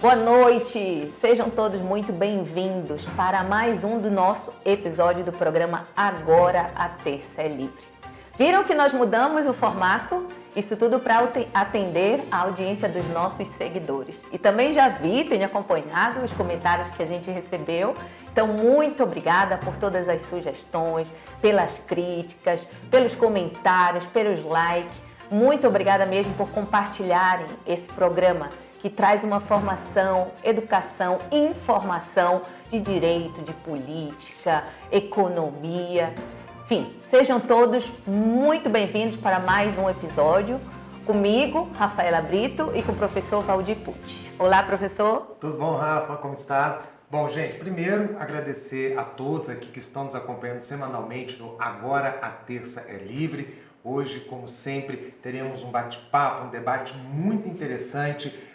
Boa noite, sejam todos muito bem-vindos para mais um do nosso episódio do programa Agora a Terça é Livre. Viram que nós mudamos o formato? Isso tudo para atender a audiência dos nossos seguidores. E também já tenho acompanhado os comentários que a gente recebeu. Então, muito obrigada por todas as sugestões, pelas críticas, pelos comentários, pelos likes. Muito obrigada mesmo por compartilharem esse programa que traz uma formação, educação, informação de direito, de política, economia. Enfim, sejam todos muito bem-vindos para mais um episódio comigo, Rafaela Brito, e com o professor Valdir Pucci. Olá, professor. Tudo bom, Rafa? Como está? Bom, gente, primeiro agradecer a todos aqui que estão nos acompanhando semanalmente no Agora a Terça é Livre. Hoje, como sempre, teremos um bate-papo, um debate muito interessante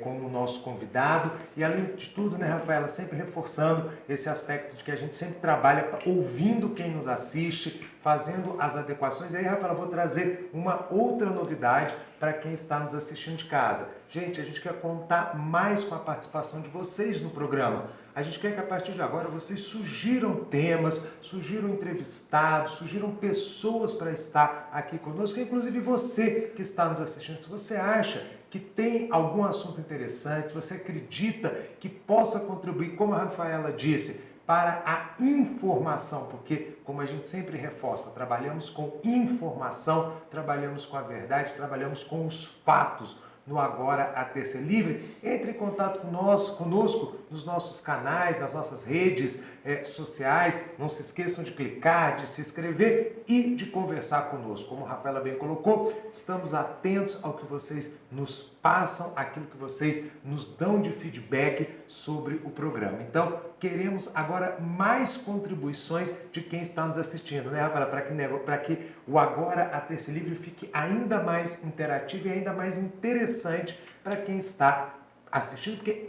com o nosso convidado. E, além de tudo, né, Rafaela, sempre reforçando esse aspecto de que a gente sempre trabalha ouvindo quem nos assiste, fazendo as adequações. E aí, Rafaela, vou trazer uma outra novidade para quem está nos assistindo de casa. Gente, a gente quer contar mais com a participação de vocês no programa. A gente quer que a partir de agora vocês sugiram temas, sugiram entrevistados, sugiram pessoas para estar aqui conosco, inclusive você que está nos assistindo. Se você acha que tem algum assunto interessante, se você acredita que possa contribuir, como a Rafaela disse, para a informação, porque, como a gente sempre reforça, trabalhamos com informação, trabalhamos com a verdade, trabalhamos com os fatos. No Agora a Terça é Livre, entre em contato conosco nos nossos canais, nas nossas redes sociais. Não se esqueçam de clicar, de se inscrever e de conversar conosco. Como a Rafaela bem colocou, estamos atentos ao que vocês nos passam, aquilo que vocês nos dão de feedback sobre o programa. Então, queremos agora mais contribuições de quem está nos assistindo, né, Rafaela? Para que o Agora a Terça é Livre fique ainda mais interativo e ainda mais interessante para quem está assistindo, porque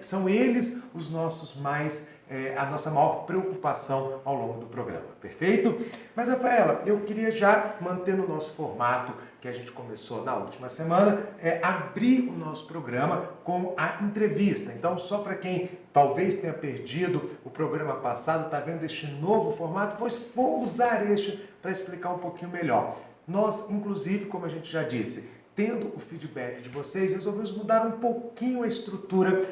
são eles os nossos a nossa maior preocupação ao longo do programa, perfeito? Mas, Rafaela, eu queria já manter no nosso formato que a gente começou na última semana, abrir o nosso programa com a entrevista. Então, só para quem talvez tenha perdido o programa passado, está vendo este novo formato, vou usar este para explicar um pouquinho melhor. Nós, inclusive, como a gente já disse, tendo o feedback de vocês, resolvemos mudar um pouquinho a estrutura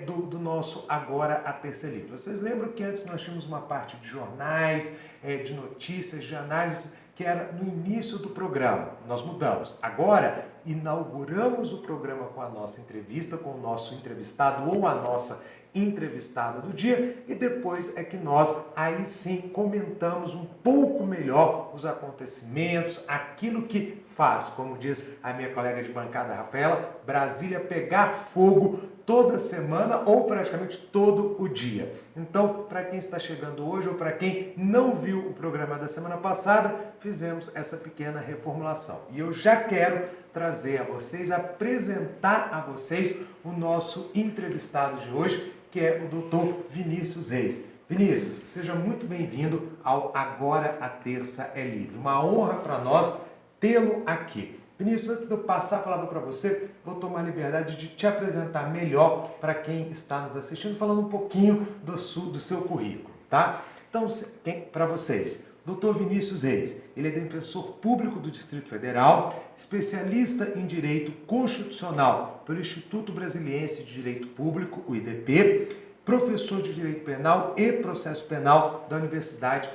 do nosso Agora a Terça é Livre. Vocês lembram que antes nós tínhamos uma parte de jornais, de notícias, de análise, que era no início do programa. Nós mudamos. Agora, inauguramos o programa com a nossa entrevista, com o nosso entrevistado ou a nossa entrevistada do dia, e depois é que nós, aí sim, comentamos um pouco melhor os acontecimentos, aquilo que faz, como diz a minha colega de bancada, Rafaela, Brasília pegar fogo toda semana ou praticamente todo o dia. Então, para quem está chegando hoje ou para quem não viu o programa da semana passada, fizemos essa pequena reformulação. E eu já quero trazer a vocês, apresentar a vocês o nosso entrevistado de hoje, que é o Dr. Vinícius Reis. Vinícius, seja muito bem-vindo ao Agora a Terça é Livre. Uma honra para nós tê-lo aqui. Vinícius, antes de eu passar a palavra para você, vou tomar a liberdade de te apresentar melhor para quem está nos assistindo, falando um pouquinho do seu currículo, tá? Então, para vocês, Dr. Vinícius Reis, ele é defensor público do Distrito Federal, especialista em Direito Constitucional pelo Instituto Brasiliense de Direito Público, o IDP, professor de Direito Penal e Processo Penal da Universidade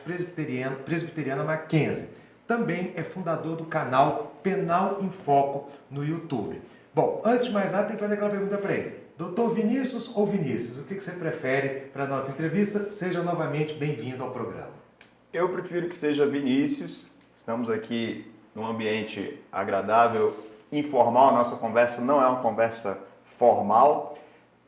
Presbiteriana Mackenzie. Também é fundador do canal Penal em Foco no YouTube. Bom, antes de mais nada, tem que fazer aquela pergunta para ele. Doutor Vinícius ou Vinícius, o que você prefere para a nossa entrevista? Seja novamente bem-vindo ao programa. Eu prefiro que seja Vinícius. Estamos aqui num ambiente agradável, informal. A nossa conversa não é uma conversa formal.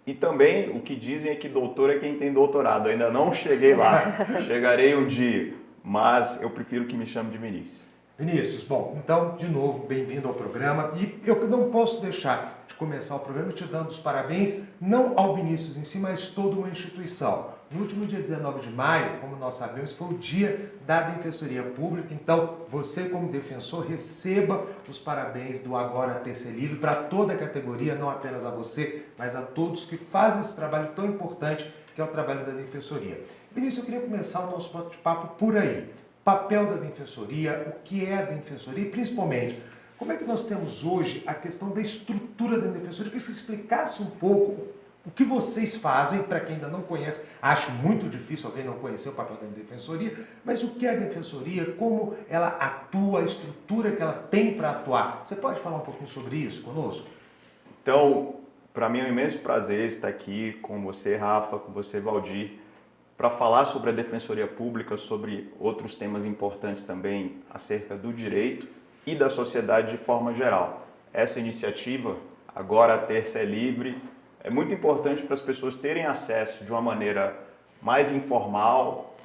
E também o que dizem é que doutor é quem tem doutorado. Eu ainda não cheguei lá. Chegarei um dia. Mas eu prefiro que me chame de Vinícius. Vinícius, bom, então, de novo, bem-vindo ao programa. E eu não posso deixar de começar o programa te dando os parabéns, não ao Vinícius em si, mas toda uma instituição. No último dia 19 de maio, como nós sabemos, foi o dia da Defensoria Pública. Então, você como defensor, receba os parabéns do Agora Terça Livre para toda a categoria, não apenas a você, mas a todos que fazem esse trabalho tão importante que é o trabalho da Defensoria. Vinícius, eu queria começar o nosso bate-papo por aí. Papel da Defensoria, o que é a Defensoria e, principalmente, como é que nós temos hoje a questão da estrutura da Defensoria? Eu queria que você explicasse um pouco o que vocês fazem, para quem ainda não conhece. Acho muito difícil alguém não conhecer o papel da Defensoria, mas o que é a Defensoria, como ela atua, a estrutura que ela tem para atuar. Você pode falar um pouquinho sobre isso conosco? Então, para mim é um imenso prazer estar aqui com você, Rafa, com você, Valdir, para falar sobre a Defensoria Pública, sobre outros temas importantes também acerca do direito e da sociedade de forma geral. Essa iniciativa, Agora a Terça é Livre, é muito importante para as pessoas terem acesso de uma maneira mais informal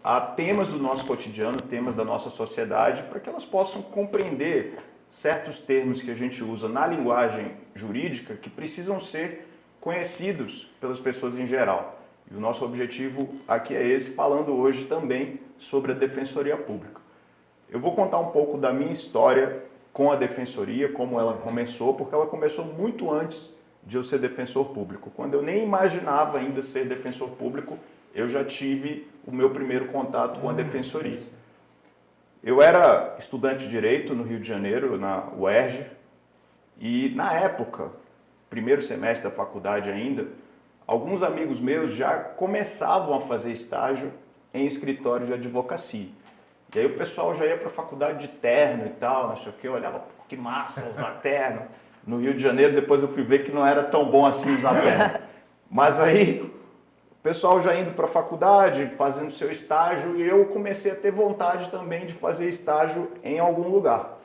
a temas do nosso cotidiano, temas da nossa sociedade, para que elas possam compreender certos termos que a gente usa na linguagem jurídica que precisam ser conhecidos pelas pessoas em geral. E o nosso objetivo aqui é esse, falando hoje também sobre a Defensoria Pública. Eu vou contar um pouco da minha história com a Defensoria, como ela começou, porque ela começou muito antes de eu ser defensor público. Quando eu nem imaginava ainda ser defensor público, eu já tive o meu primeiro contato com a Defensoria. Eu era estudante de Direito no Rio de Janeiro, na UERJ, e na época, primeiro semestre da faculdade ainda, alguns amigos meus já começavam a fazer estágio em escritório de advocacia. E aí o pessoal já ia para a faculdade de terno e tal, não sei o que, eu olhava, que massa usar terno. No Rio de Janeiro, depois eu fui ver que não era tão bom assim usar terno. Mas aí, o pessoal já indo para a faculdade, fazendo seu estágio, e eu comecei a ter vontade também de fazer estágio em algum lugar.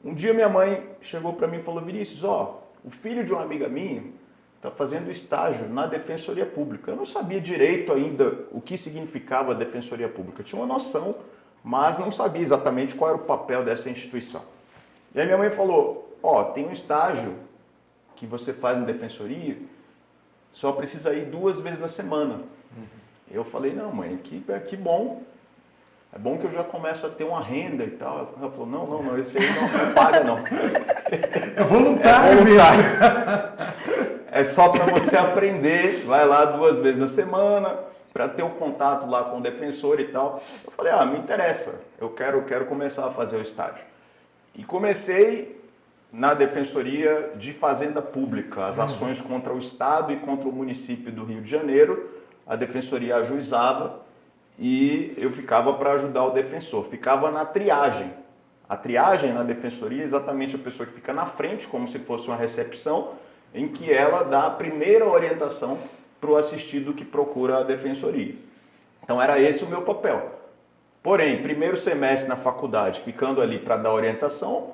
Um dia minha mãe chegou para mim e falou, Vinícius, ó, o filho de uma amiga minha está fazendo estágio na Defensoria Pública. Eu não sabia direito ainda o que significava a Defensoria Pública. Eu tinha uma noção, mas não sabia exatamente qual era o papel dessa instituição. E aí minha mãe falou, ó, tem um estágio que você faz na Defensoria, só precisa ir 2 vezes na semana. Eu falei, não mãe, que bom. É bom que eu já começo a ter uma renda e tal. Ela falou, não, esse aí não paga não. É voluntário. É só para você aprender, vai lá 2 vezes na semana, para ter um contato lá com o defensor e tal. Eu falei, me interessa, eu quero começar a fazer o estágio. E comecei na Defensoria de Fazenda Pública, as ações contra o Estado e contra o município do Rio de Janeiro. A Defensoria ajuizava e eu ficava para ajudar o defensor. Ficava na triagem. A triagem na Defensoria é exatamente a pessoa que fica na frente, como se fosse uma recepção, em que ela dá a primeira orientação para o assistido que procura a Defensoria. Então era esse o meu papel. Porém, primeiro semestre na faculdade, ficando ali para dar orientação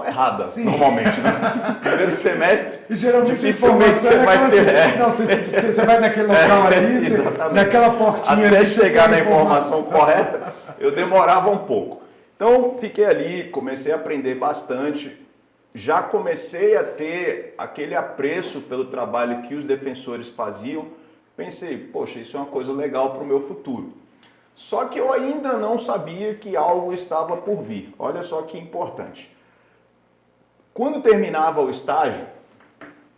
errada, sim, normalmente, né? Primeiro semestre, e geralmente dificilmente você vai ter... Não, você vai naquele local ali, naquela portinha... Até chegar na informação correta, eu demorava um pouco. Então, fiquei ali, comecei a aprender bastante, já comecei a ter aquele apreço pelo trabalho que os defensores faziam. Pensei, poxa, isso é uma coisa legal para o meu futuro. Só que eu ainda não sabia que algo estava por vir. Olha só que importante. Quando terminava o estágio,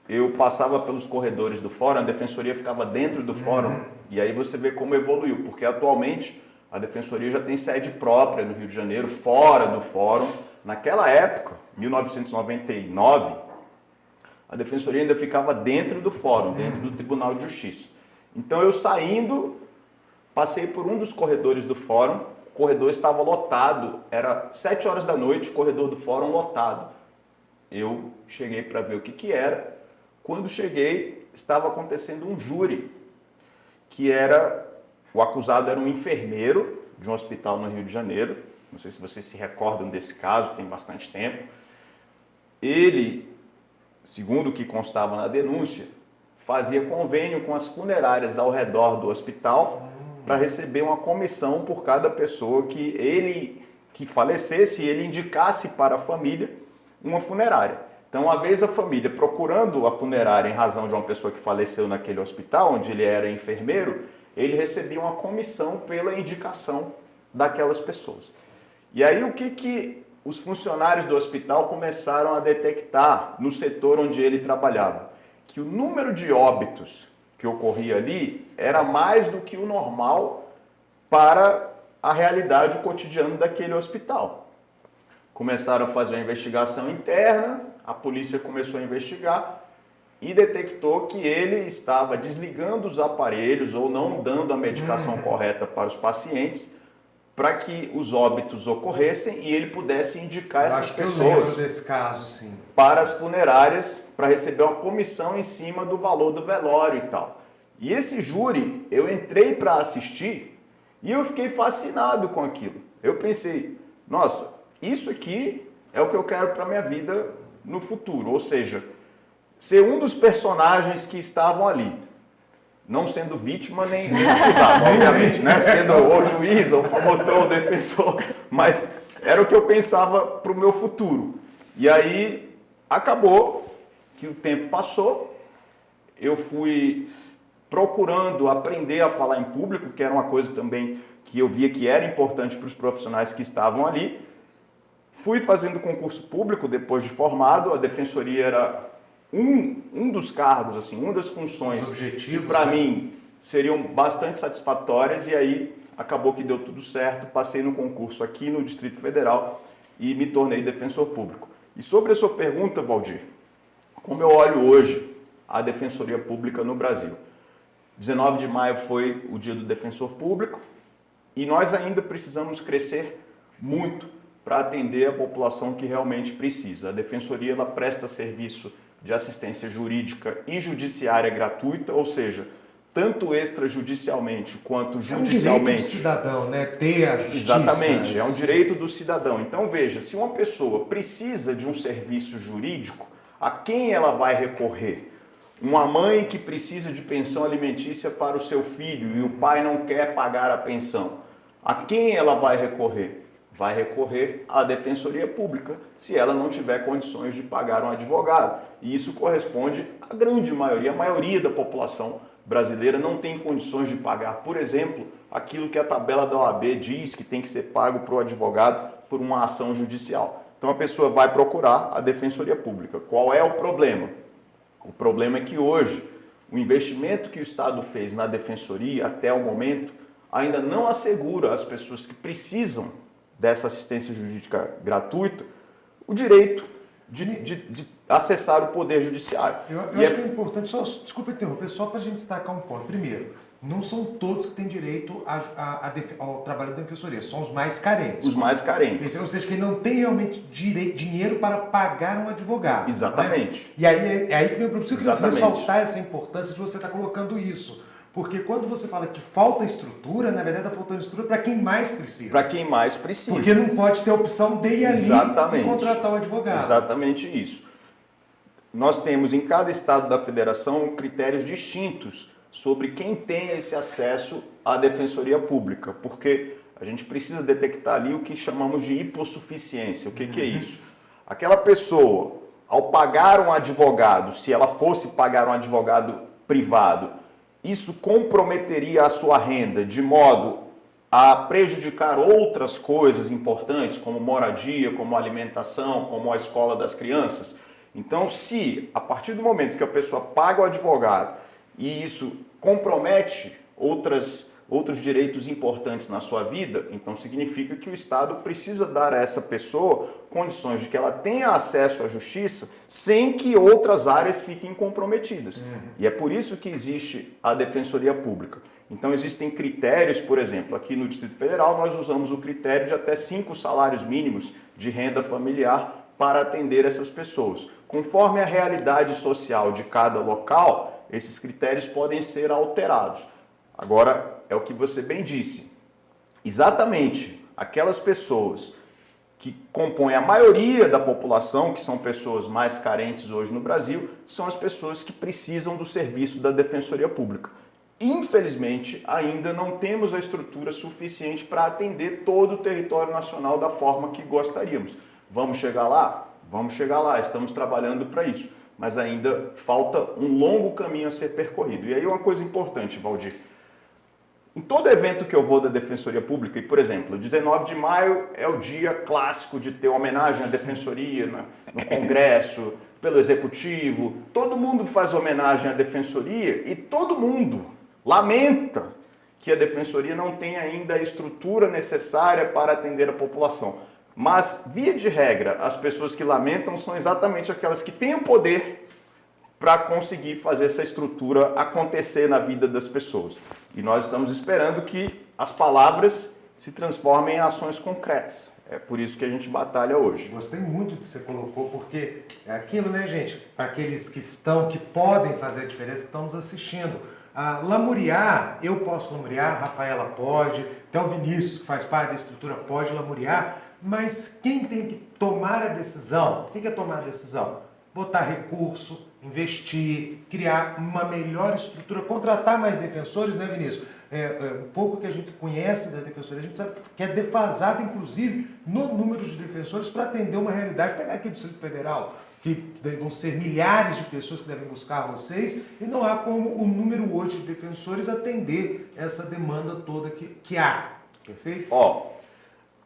eu passava pelos corredores do fórum, a Defensoria ficava dentro do fórum, e aí você vê como evoluiu, porque atualmente a Defensoria já tem sede própria no Rio de Janeiro, fora do fórum. Naquela época, 1999, a Defensoria ainda ficava dentro do fórum, dentro do Tribunal de Justiça. Então eu saindo, passei por um dos corredores do fórum, o corredor estava lotado, era 7 horas da noite, o corredor do fórum lotado. Eu cheguei para ver o que era. Quando cheguei, estava acontecendo um júri, que era, o acusado era um enfermeiro de um hospital no Rio de Janeiro. Não sei se vocês se recordam desse caso, tem bastante tempo. Ele, segundo o que constava na denúncia, fazia convênio com as funerárias ao redor do hospital para receber uma comissão por cada pessoa que falecesse e ele indicasse para a família uma funerária. Então, uma vez a família procurando a funerária em razão de uma pessoa que faleceu naquele hospital, onde ele era enfermeiro, ele recebia uma comissão pela indicação daquelas pessoas. E aí, o que os funcionários do hospital começaram a detectar no setor onde ele trabalhava? Que o número de óbitos que ocorria ali era mais do que o normal para a realidade, o cotidiano daquele hospital. Começaram a fazer uma investigação interna, a polícia começou a investigar e detectou que ele estava desligando os aparelhos ou não dando a medicação correta para os pacientes para que os óbitos ocorressem e ele pudesse indicar essas pessoas desse caso, sim, para as funerárias para receber uma comissão em cima do valor do velório e tal. E esse júri, eu entrei para assistir e eu fiquei fascinado com aquilo. Eu pensei, nossa, isso aqui é o que eu quero para a minha vida no futuro. Ou seja, ser um dos personagens que estavam ali. Não sendo vítima nem acusado, obviamente, né? Sendo o juiz, o promotor, o defensor. Mas era o que eu pensava para o meu futuro. E aí acabou que o tempo passou, eu fui procurando aprender a falar em público, que era uma coisa também que eu via que era importante para os profissionais que estavam ali. Fui fazendo concurso público depois de formado, a defensoria era um dos cargos, assim, uma das funções que para mim seriam bastante satisfatórias e aí acabou que deu tudo certo, passei no concurso aqui no Distrito Federal e me tornei defensor público. E sobre a sua pergunta, Valdir, como eu olho hoje a Defensoria Pública no Brasil? 19 de maio foi o dia do defensor público e nós ainda precisamos crescer muito para atender a população que realmente precisa. A Defensoria ela presta serviço de assistência jurídica e judiciária gratuita, ou seja, tanto extrajudicialmente quanto judicialmente. É um direito do cidadão, né? Ter a justiça. Exatamente, é um direito do cidadão. Então veja, se uma pessoa precisa de um serviço jurídico, a quem ela vai recorrer? Uma mãe que precisa de pensão alimentícia para o seu filho e o pai não quer pagar a pensão. A quem ela vai recorrer? Vai recorrer à Defensoria Pública, se ela não tiver condições de pagar um advogado. E isso corresponde à grande maioria, a maioria da população brasileira não tem condições de pagar, por exemplo, aquilo que a tabela da OAB diz que tem que ser pago para o advogado por uma ação judicial. Então a pessoa vai procurar a Defensoria Pública. Qual é o problema? O problema é que hoje o investimento que o Estado fez na Defensoria até o momento ainda não assegura às pessoas que precisam dessa assistência jurídica gratuita o direito de acessar o Poder Judiciário. Eu acho que é importante, desculpa interromper, só para a gente destacar um ponto. Primeiro, não são todos que têm direito ao trabalho da Defensoria, são os mais carentes. Os mais carentes. Ou seja, quem não tem realmente dinheiro para pagar um advogado. Exatamente. Né? E aí, é aí que vem o problema. Eu queria ressaltar essa importância de você estar colocando isso. Porque quando você fala que falta estrutura, na verdade está faltando estrutura para quem mais precisa. Para quem mais precisa. Porque não pode ter a opção de ir ali e contratar o advogado. Exatamente isso. Nós temos em cada estado da federação critérios distintos sobre quem tem esse acesso à Defensoria Pública, porque a gente precisa detectar ali o que chamamos de hipossuficiência. O que é isso? Aquela pessoa, ao pagar um advogado, se ela fosse pagar um advogado privado, isso comprometeria a sua renda de modo a prejudicar outras coisas importantes, como moradia, como alimentação, como a escola das crianças. Então, se a partir do momento que a pessoa paga o advogado e isso compromete outros direitos importantes na sua vida, então significa que o Estado precisa dar a essa pessoa condições de que ela tenha acesso à justiça sem que outras áreas fiquem comprometidas. E é por isso que existe a Defensoria Pública. Então existem critérios, por exemplo, aqui no Distrito Federal nós usamos o critério de até 5 salários mínimos de renda familiar para atender essas pessoas. Conforme a realidade social de cada local, esses critérios podem ser alterados. Agora, é o que você bem disse. Exatamente aquelas pessoas que compõem a maioria da população, que são pessoas mais carentes hoje no Brasil, são as pessoas que precisam do serviço da Defensoria Pública. Infelizmente, ainda não temos a estrutura suficiente para atender todo o território nacional da forma que gostaríamos. Vamos chegar lá? Vamos chegar lá, estamos trabalhando para isso. Mas ainda falta um longo caminho a ser percorrido. E aí uma coisa importante, Valdir. Em todo evento que eu vou da Defensoria Pública, e por exemplo, 19 de maio é o dia clássico de ter homenagem à Defensoria no Congresso, pelo Executivo, todo mundo faz homenagem à Defensoria e todo mundo lamenta que a Defensoria não tem ainda a estrutura necessária para atender a população. Mas, via de regra, as pessoas que lamentam são exatamente aquelas que têm o poder para conseguir fazer essa estrutura acontecer na vida das pessoas. E nós estamos esperando que as palavras se transformem em ações concretas. É por isso que a gente batalha hoje. Gostei muito do que você colocou, porque é aquilo, né, gente? Para aqueles que podem fazer a diferença, que estão nos assistindo. Lamuriar, eu posso lamuriar, a Rafaela pode, até o Vinícius, que faz parte da estrutura, pode lamuriar, mas quem tem que tomar a decisão? Quem quer tomar a decisão? Botar recurso, investir, criar uma melhor estrutura, contratar mais defensores, né, Vinícius? Um pouco que a gente conhece da defensoria, a gente sabe que é defasada, inclusive, no número de defensores para atender uma realidade. Pegar aqui do Distrito Federal, que vão ser milhares de pessoas que devem buscar vocês, e não há como o número hoje de defensores atender essa demanda toda que há. Perfeito?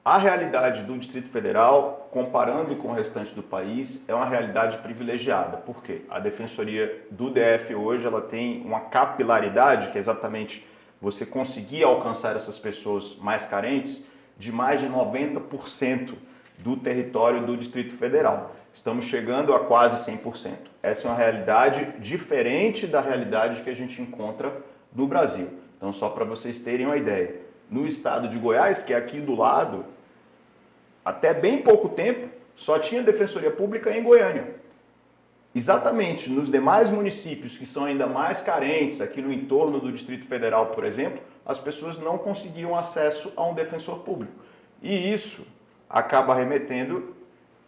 A realidade do Distrito Federal, comparando com o restante do país, é uma realidade privilegiada. Por quê? A Defensoria do DF hoje ela tem uma capilaridade, que é exatamente você conseguir alcançar essas pessoas mais carentes, de mais de 90% do território do Distrito Federal. Estamos chegando a quase 100%. Essa é uma realidade diferente da realidade que a gente encontra no Brasil. Então, só para vocês terem uma ideia, no estado de Goiás, que é aqui do lado, até bem pouco tempo, só tinha Defensoria Pública em Goiânia. Exatamente, nos demais municípios que são ainda mais carentes, aqui no entorno do Distrito Federal, por exemplo, as pessoas não conseguiam acesso a um defensor público. E isso acaba remetendo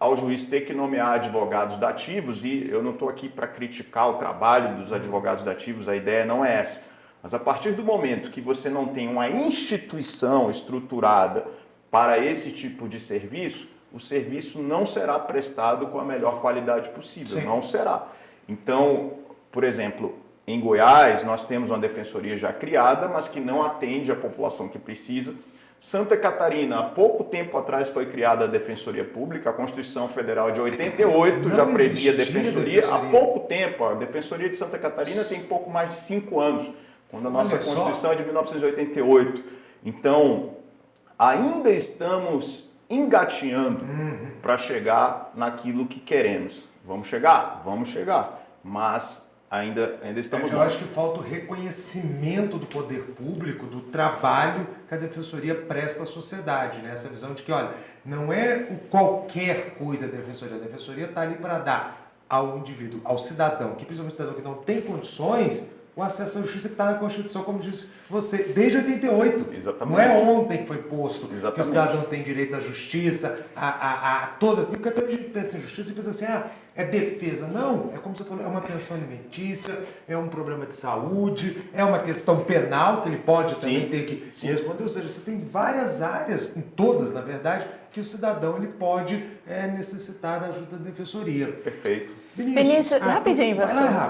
ao juiz ter que nomear advogados dativos, e eu não estou aqui para criticar o trabalho dos advogados dativos, a ideia não é essa. Mas a partir do momento que você não tem uma instituição estruturada para esse tipo de serviço, o serviço não será prestado com a melhor qualidade possível. Sim. Não será. Então, por exemplo, em Goiás, nós temos uma defensoria já criada, mas que não atende a população que precisa. Santa Catarina, há pouco tempo atrás foi criada a Defensoria Pública, a Constituição Federal de 88 já previa defensoria. Há pouco tempo, a Defensoria de Santa Catarina tem pouco mais de 5 anos, quando a nossa Constituição é de 1988. Então, ainda estamos engatinhando para chegar naquilo que queremos. Vamos chegar, mas ainda estamos Eu acho que falta o reconhecimento do poder público, do trabalho que a Defensoria presta à sociedade, né? Essa visão de que, olha, não é qualquer coisa a Defensoria está ali para dar ao indivíduo, ao cidadão, que principalmente o cidadão que não tem condições, o acesso à justiça que está na Constituição, como disse você, desde 88. Exatamente. Não é ontem que foi posto. Exatamente. Que o cidadão tem direito à justiça, a toda... Porque até a gente pensa em justiça e pensa assim, é defesa. Não, é como você falou, é uma pensão alimentícia, é um problema de saúde, é uma questão penal que ele pode também ter que responder. Ou seja, você tem várias áreas, em todas, na verdade, que o cidadão ele pode necessitar da ajuda da defensoria. Perfeito. Vinícius, rapidinho,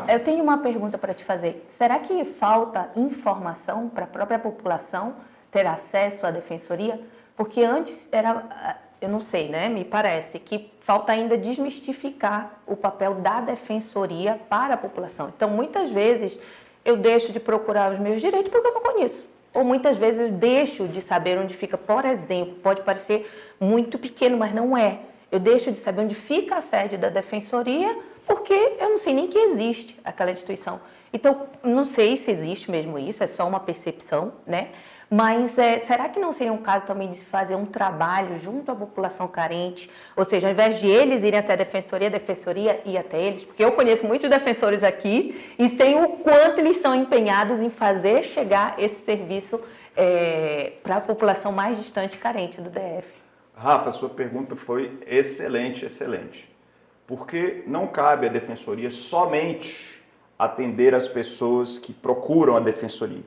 eu tenho uma pergunta para te fazer. Será que falta informação para a própria população ter acesso à defensoria? Porque antes era, eu não sei, né? Me parece que falta ainda desmistificar o papel da defensoria para a população. Então, muitas vezes, eu deixo de procurar os meus direitos porque eu não conheço. Ou muitas vezes eu deixo de saber onde fica, por exemplo, pode parecer muito pequeno, mas não é. Eu deixo de saber onde fica a sede da defensoria porque eu não sei nem que existe aquela instituição. Então, não sei se existe mesmo isso, é só uma percepção, né? Mas será que não seria um caso também de se fazer um trabalho junto à população carente? Ou seja, ao invés de eles irem até a defensoria ir até eles? Porque eu conheço muitos defensores aqui e sei o quanto eles são empenhados em fazer chegar esse serviço para a população mais distante e carente do DF. Rafa, a sua pergunta foi excelente. Porque não cabe à defensoria somente atender as pessoas que procuram a defensoria,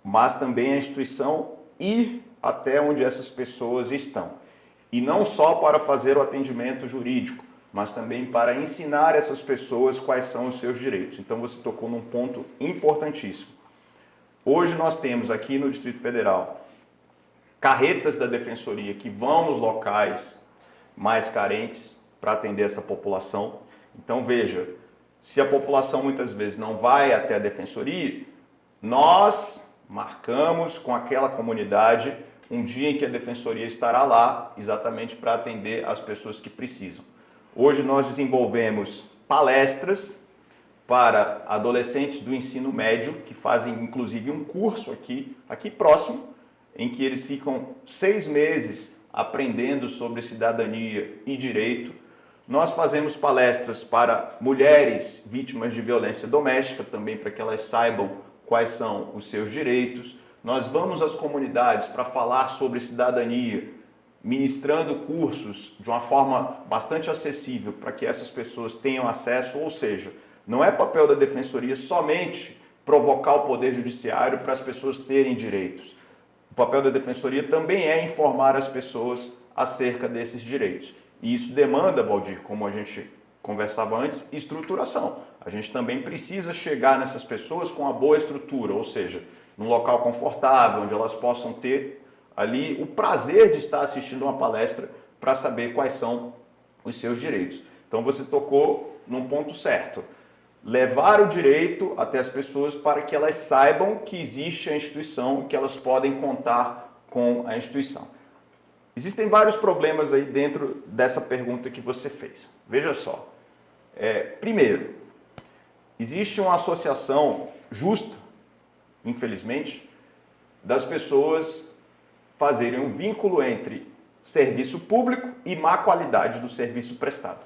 mas também a instituição ir até onde essas pessoas estão. E não só para fazer o atendimento jurídico, mas também para ensinar essas pessoas quais são os seus direitos. Então você tocou num ponto importantíssimo. Hoje nós temos aqui no Distrito Federal carretas da Defensoria que vão nos locais mais carentes para atender essa população. Então veja, se a população muitas vezes não vai até a Defensoria, nós marcamos com aquela comunidade um dia em que a Defensoria estará lá exatamente para atender as pessoas que precisam. Hoje nós desenvolvemos palestras para adolescentes do ensino médio, que fazem inclusive um curso aqui próximo, em que eles ficam 6 meses aprendendo sobre cidadania e direito. Nós fazemos palestras para mulheres vítimas de violência doméstica, também para que elas saibam quais são os seus direitos. Nós vamos às comunidades para falar sobre cidadania, ministrando cursos de uma forma bastante acessível para que essas pessoas tenham acesso, ou seja, não é papel da Defensoria somente provocar o Poder Judiciário para as pessoas terem direitos. O papel da Defensoria também é informar as pessoas acerca desses direitos. E isso demanda, Valdir, como a gente conversava antes, estruturação. A gente também precisa chegar nessas pessoas com uma boa estrutura, ou seja, num local confortável, onde elas possam ter ali o prazer de estar assistindo uma palestra para saber quais são os seus direitos. Então você tocou num ponto certo. Levar o direito até as pessoas para que elas saibam que existe a instituição e que elas podem contar com a instituição. Existem vários problemas aí dentro dessa pergunta que você fez. Veja só. Primeiro, existe uma associação justa, infelizmente, das pessoas fazerem um vínculo entre serviço público e má qualidade do serviço prestado.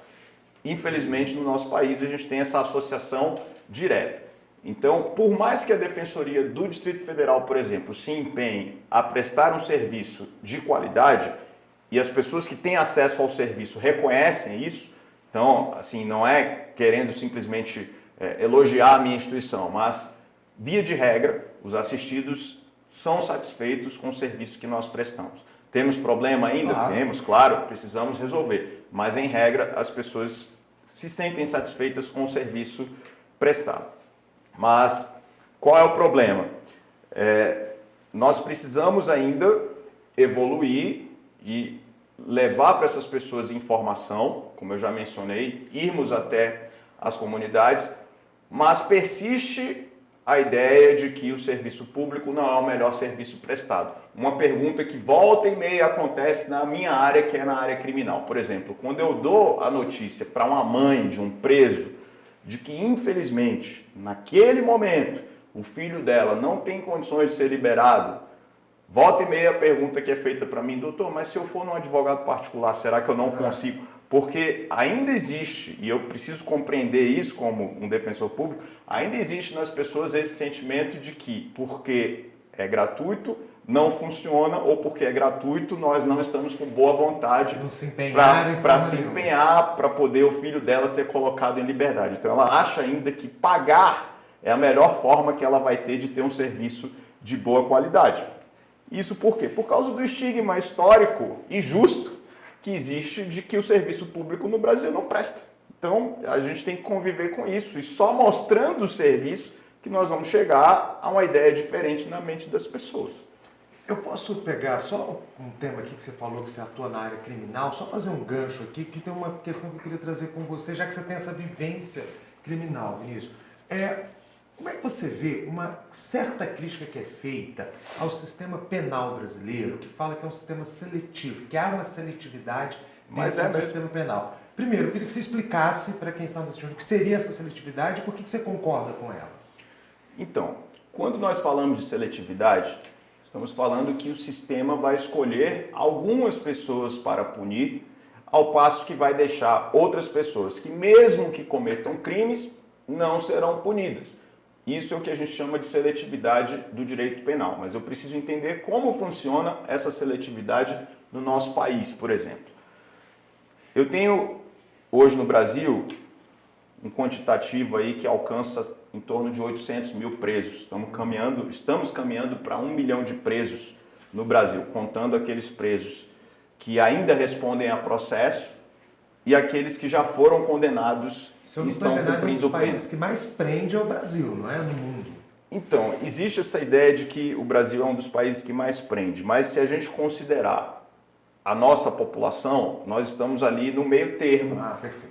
Infelizmente, no nosso país, a gente tem essa associação direta. Então, por mais que a Defensoria do Distrito Federal, por exemplo, se empenhe a prestar um serviço de qualidade, e as pessoas que têm acesso ao serviço reconhecem isso, então, assim, não é querendo simplesmente elogiar a minha instituição, mas, via de regra, os assistidos são satisfeitos com o serviço que nós prestamos. Temos problema ainda? Claro. Temos, claro, precisamos resolver. Mas, em regra, as pessoas se sentem satisfeitas com o serviço prestado. Mas, qual é o problema? Nós precisamos ainda evoluir e levar para essas pessoas informação, como eu já mencionei, irmos até as comunidades, mas persiste a ideia de que o serviço público não é o melhor serviço prestado. Uma pergunta que volta e meia acontece na minha área, que é na área criminal. Por exemplo, quando eu dou a notícia para uma mãe de um preso de que, infelizmente, naquele momento, o filho dela não tem condições de ser liberado, volta e meia a pergunta que é feita para mim, doutor, mas se eu for num advogado particular, será que eu não consigo? Porque ainda existe, e eu preciso compreender isso como um defensor público, ainda existe nas pessoas esse sentimento de que, porque é gratuito, não funciona, ou porque é gratuito, nós não estamos com boa vontade para se empenhar, para poder o filho dela ser colocado em liberdade. Então ela acha ainda que pagar é a melhor forma que ela vai ter de ter um serviço de boa qualidade. Isso por quê? Por causa do estigma histórico e justo que existe de que o serviço público no Brasil não presta. Então, a gente tem que conviver com isso. E só mostrando o serviço que nós vamos chegar a uma ideia diferente na mente das pessoas. Eu posso pegar só um tema aqui que você falou que você atua na área criminal, só fazer um gancho aqui, que tem uma questão que eu queria trazer com você, já que você tem essa vivência criminal, Vinícius. Como é que você vê uma certa crítica que é feita ao sistema penal brasileiro, que fala que é um sistema seletivo, que há uma seletividade dentro do sistema penal? Primeiro, eu queria que você explicasse para quem está nos assistindo o que seria essa seletividade e por que você concorda com ela. Então, quando nós falamos de seletividade, estamos falando que o sistema vai escolher algumas pessoas para punir, ao passo que vai deixar outras pessoas que, mesmo que cometam crimes, não serão punidas. Isso é o que a gente chama de seletividade do direito penal, mas eu preciso entender como funciona essa seletividade no nosso país, por exemplo. Eu tenho hoje no Brasil um quantitativo aí que alcança em torno de 800 mil presos. Estamos caminhando para 1 milhão de presos no Brasil, contando aqueles presos que ainda respondem a processo e aqueles que já foram condenados Se eu e não estou estão enganado, é um cumprindo dos pena. países que mais prende é o Brasil, não é? No mundo. Então, existe essa ideia de que o Brasil é um dos países que mais prende, mas se a gente considerar a nossa população, nós estamos ali no meio termo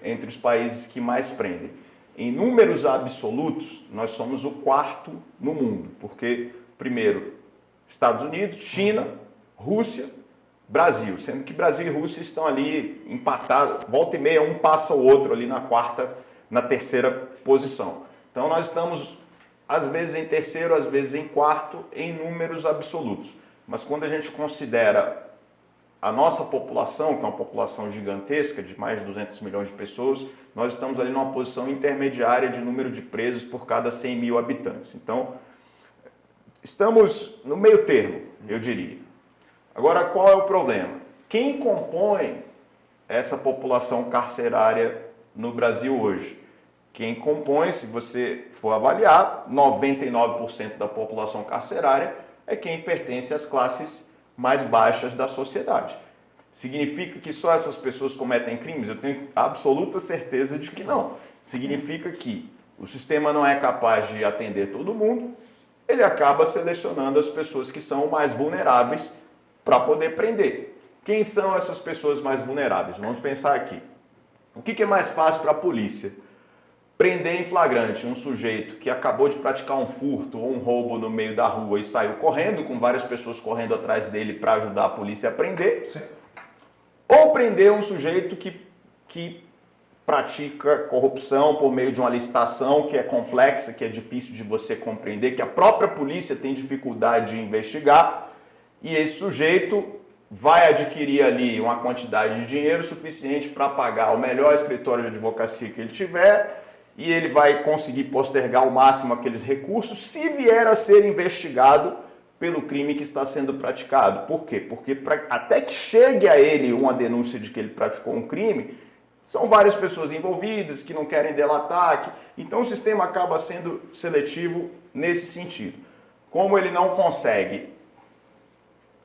entre os países que mais prendem. Em números absolutos, nós somos o quarto no mundo, porque, primeiro, Estados Unidos, China, Rússia, Brasil, sendo que Brasil e Rússia estão ali empatados, volta e meia, um passa o outro ali na terceira posição. Então nós estamos, às vezes em terceiro, às vezes em quarto, em números absolutos. Mas quando a gente considera a nossa população, que é uma população gigantesca, de mais de 200 milhões de pessoas, nós estamos ali numa posição intermediária de número de presos por cada 100 mil habitantes. Então, estamos no meio termo, eu diria. Agora, qual é o problema? Quem compõe essa população carcerária no Brasil hoje? Quem compõe, se você for avaliar, 99% da população carcerária é quem pertence às classes mais baixas da sociedade. Significa que só essas pessoas cometem crimes? Eu tenho absoluta certeza de que não. Significa que o sistema não é capaz de atender todo mundo, ele acaba selecionando as pessoas que são mais vulneráveis para poder prender. Quem são essas pessoas mais vulneráveis? Vamos pensar aqui. O que é mais fácil para a polícia? Prender em flagrante um sujeito que acabou de praticar um furto ou um roubo no meio da rua e saiu correndo, com várias pessoas correndo atrás dele para ajudar a polícia a prender. Sim. Ou prender um sujeito que pratica corrupção por meio de uma licitação que é complexa, que é difícil de você compreender, que a própria polícia tem dificuldade de investigar, e esse sujeito vai adquirir ali uma quantidade de dinheiro suficiente para pagar o melhor escritório de advocacia que ele tiver, e ele vai conseguir postergar ao máximo aqueles recursos se vier a ser investigado pelo crime que está sendo praticado. Por quê? Porque até que chegue a ele uma denúncia de que ele praticou um crime, são várias pessoas envolvidas que não querem delatar, então o sistema acaba sendo seletivo nesse sentido. Como ele não consegue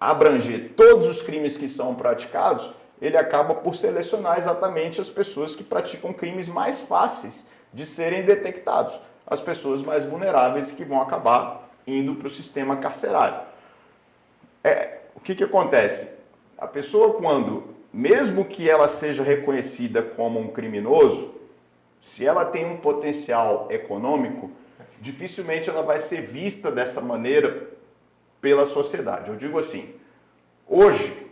abranger todos os crimes que são praticados, ele acaba por selecionar exatamente as pessoas que praticam crimes mais fáceis de serem detectados, as pessoas mais vulneráveis que vão acabar indo para o sistema carcerário. O que acontece? A pessoa, quando, mesmo que ela seja reconhecida como um criminoso, se ela tem um potencial econômico, dificilmente ela vai ser vista dessa maneira pela sociedade. Eu digo assim, hoje,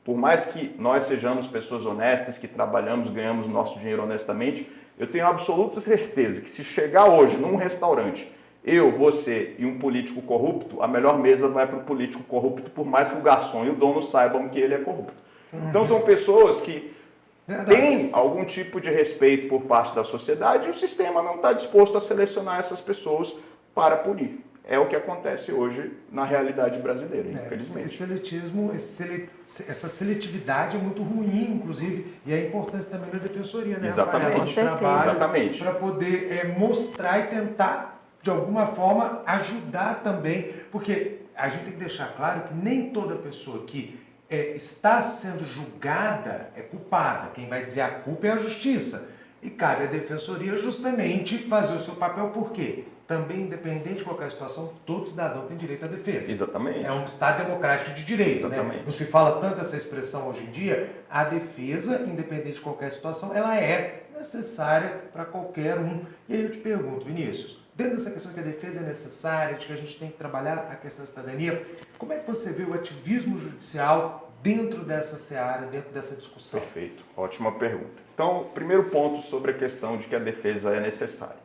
por mais que nós sejamos pessoas honestas, que trabalhamos, ganhamos nosso dinheiro honestamente, eu tenho absoluta certeza que se chegar hoje num restaurante, eu, você e um político corrupto, a melhor mesa vai para o político corrupto, por mais que o garçom e o dono saibam que ele é corrupto. Então são pessoas que têm algum tipo de respeito por parte da sociedade e o sistema não está disposto a selecionar essas pessoas para punir. É o que acontece hoje na realidade brasileira, infelizmente. Esse seletismo, essa seletividade é muito ruim, inclusive, e a importância também da defensoria, né? Exatamente. Exatamente. Para poder mostrar e tentar, de alguma forma, ajudar também, porque a gente tem que deixar claro que nem toda pessoa que está sendo julgada é culpada. Quem vai dizer a culpa é a justiça. E cabe à defensoria justamente fazer o seu papel, por quê? Também, independente de qualquer situação, todo cidadão tem direito à defesa. Exatamente. É um Estado democrático de direito, né? Não se fala tanto essa expressão hoje em dia. A defesa, independente de qualquer situação, ela é necessária para qualquer um. E aí eu te pergunto, Vinícius, dentro dessa questão que a defesa é necessária, de que a gente tem que trabalhar a questão da cidadania, como é que você vê o ativismo judicial dentro dessa seara, dentro dessa discussão? Perfeito, ótima pergunta. Então, primeiro ponto sobre a questão de que a defesa é necessária.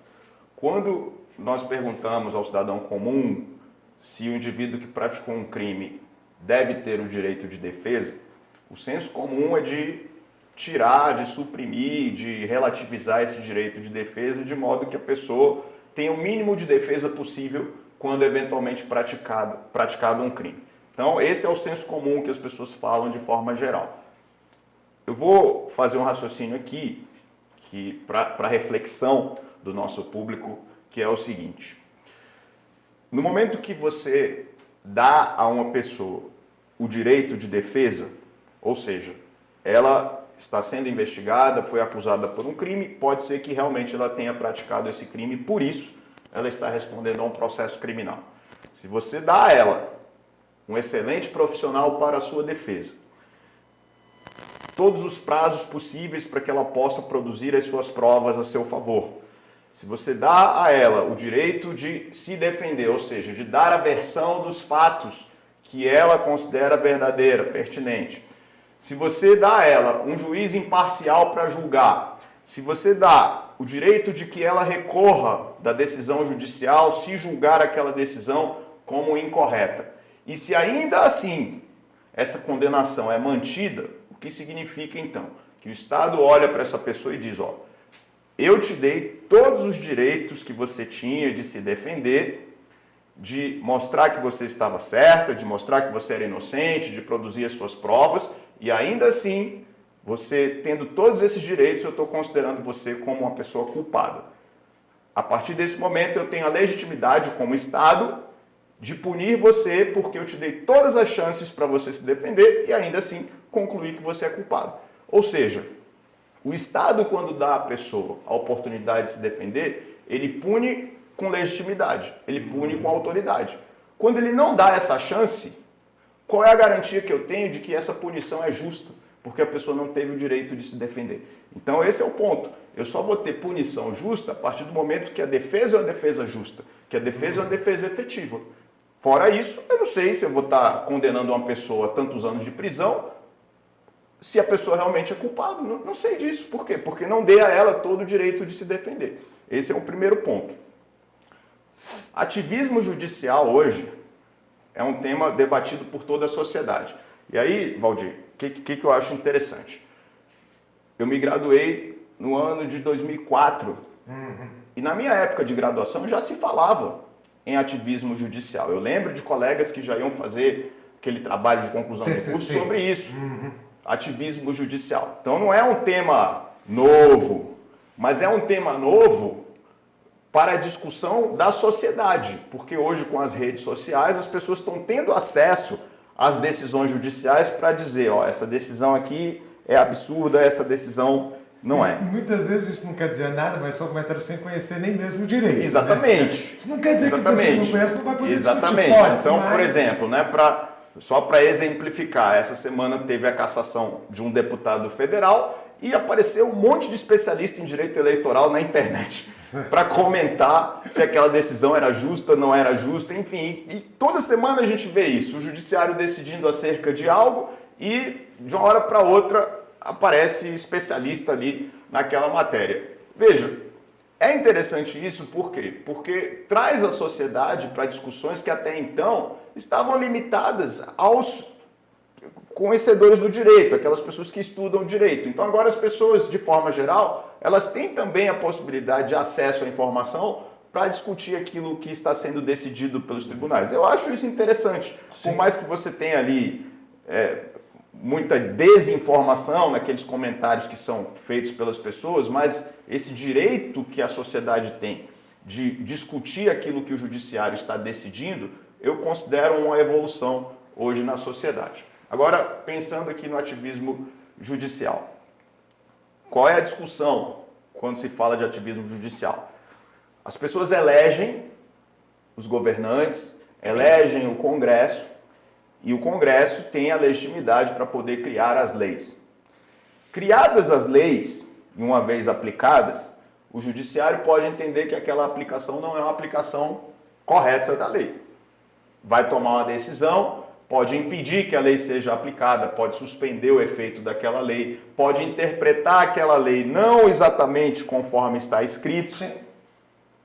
Quando nós perguntamos ao cidadão comum se o indivíduo que praticou um crime deve ter o direito de defesa, o senso comum é de tirar, de suprimir, de relativizar esse direito de defesa de modo que a pessoa tenha o mínimo de defesa possível quando eventualmente praticado um crime. Então, esse é o senso comum que as pessoas falam de forma geral. Eu vou fazer um raciocínio aqui para reflexão do nosso público, que é o seguinte. No momento que você dá a uma pessoa o direito de defesa, ou seja, ela está sendo investigada, foi acusada por um crime, pode ser que realmente ela tenha praticado esse crime, por isso ela está respondendo a um processo criminal. Se você dá a ela um excelente profissional para a sua defesa, todos os prazos possíveis para que ela possa produzir as suas provas a seu favor, se você dá a ela o direito de se defender, ou seja, de dar a versão dos fatos que ela considera verdadeira, pertinente, se você dá a ela um juiz imparcial para julgar, se você dá o direito de que ela recorra da decisão judicial se julgar aquela decisão como incorreta, e se ainda assim essa condenação é mantida, o que significa então? Que o Estado olha para essa pessoa e diz, ó, eu te dei todos os direitos que você tinha de se defender, de mostrar que você estava certa, de mostrar que você era inocente, de produzir as suas provas, e ainda assim, você tendo todos esses direitos, eu estou considerando você como uma pessoa culpada. A partir desse momento, eu tenho a legitimidade como Estado de punir você porque eu te dei todas as chances para você se defender e ainda assim concluir que você é culpado. Ou seja, o Estado, quando dá à pessoa a oportunidade de se defender, ele pune com legitimidade, ele pune com autoridade. Quando ele não dá essa chance, qual é a garantia que eu tenho de que essa punição é justa? Porque a pessoa não teve o direito de se defender. Então esse é o ponto. Eu só vou ter punição justa a partir do momento que a defesa é uma defesa justa, que a defesa é uma defesa efetiva. Fora isso, eu não sei se eu vou estar condenando uma pessoa a tantos anos de prisão, se a pessoa realmente é culpada. Não sei disso. Por quê? Porque não dei a ela todo o direito de se defender. Esse é o primeiro ponto. Ativismo judicial hoje é um tema debatido por toda a sociedade. E aí, Valdir, o que eu acho interessante? Eu me graduei no ano de 2004 e na minha época de graduação já se falava em ativismo judicial. Eu lembro de colegas que já iam fazer aquele trabalho de conclusão de curso sobre isso. Ativismo judicial. Então não é um tema novo, mas é um tema novo para a discussão da sociedade, porque hoje com as redes sociais as pessoas estão tendo acesso às decisões judiciais para dizer, ó, essa decisão aqui é absurda, essa decisão não é. Muitas vezes isso não quer dizer nada, mas só comentário sem conhecer nem mesmo o direito. Exatamente. Né? Isso não quer dizer que a pessoa não conhece, não vai poder Exatamente. discutir. Pode, então, mas... por exemplo, né, só para exemplificar, essa semana teve a cassação de um deputado federal e apareceu um monte de especialista em direito eleitoral na internet para comentar se aquela decisão era justa, não era justa, enfim. E toda semana a gente vê isso, o judiciário decidindo acerca de algo e de uma hora para outra aparece especialista ali naquela matéria. Veja, é interessante isso por quê? Porque traz a sociedade para discussões que até então estavam limitadas aos conhecedores do direito, aquelas pessoas que estudam direito. Então agora as pessoas, de forma geral, elas têm também a possibilidade de acesso à informação para discutir aquilo que está sendo decidido pelos tribunais. Eu acho isso interessante. Sim. Por mais que você tenha ali muita desinformação naqueles comentários que são feitos pelas pessoas, mas esse direito que a sociedade tem de discutir aquilo que o judiciário está decidindo, eu considero uma evolução hoje na sociedade. Agora, pensando aqui no ativismo judicial. Qual é a discussão quando se fala de ativismo judicial? As pessoas elegem os governantes, elegem o Congresso, e o Congresso tem a legitimidade para poder criar as leis. Criadas as leis, e uma vez aplicadas, o judiciário pode entender que aquela aplicação não é uma aplicação correta da lei. Vai tomar uma decisão, pode impedir que a lei seja aplicada, pode suspender o efeito daquela lei, pode interpretar aquela lei não exatamente conforme está escrito. Sim.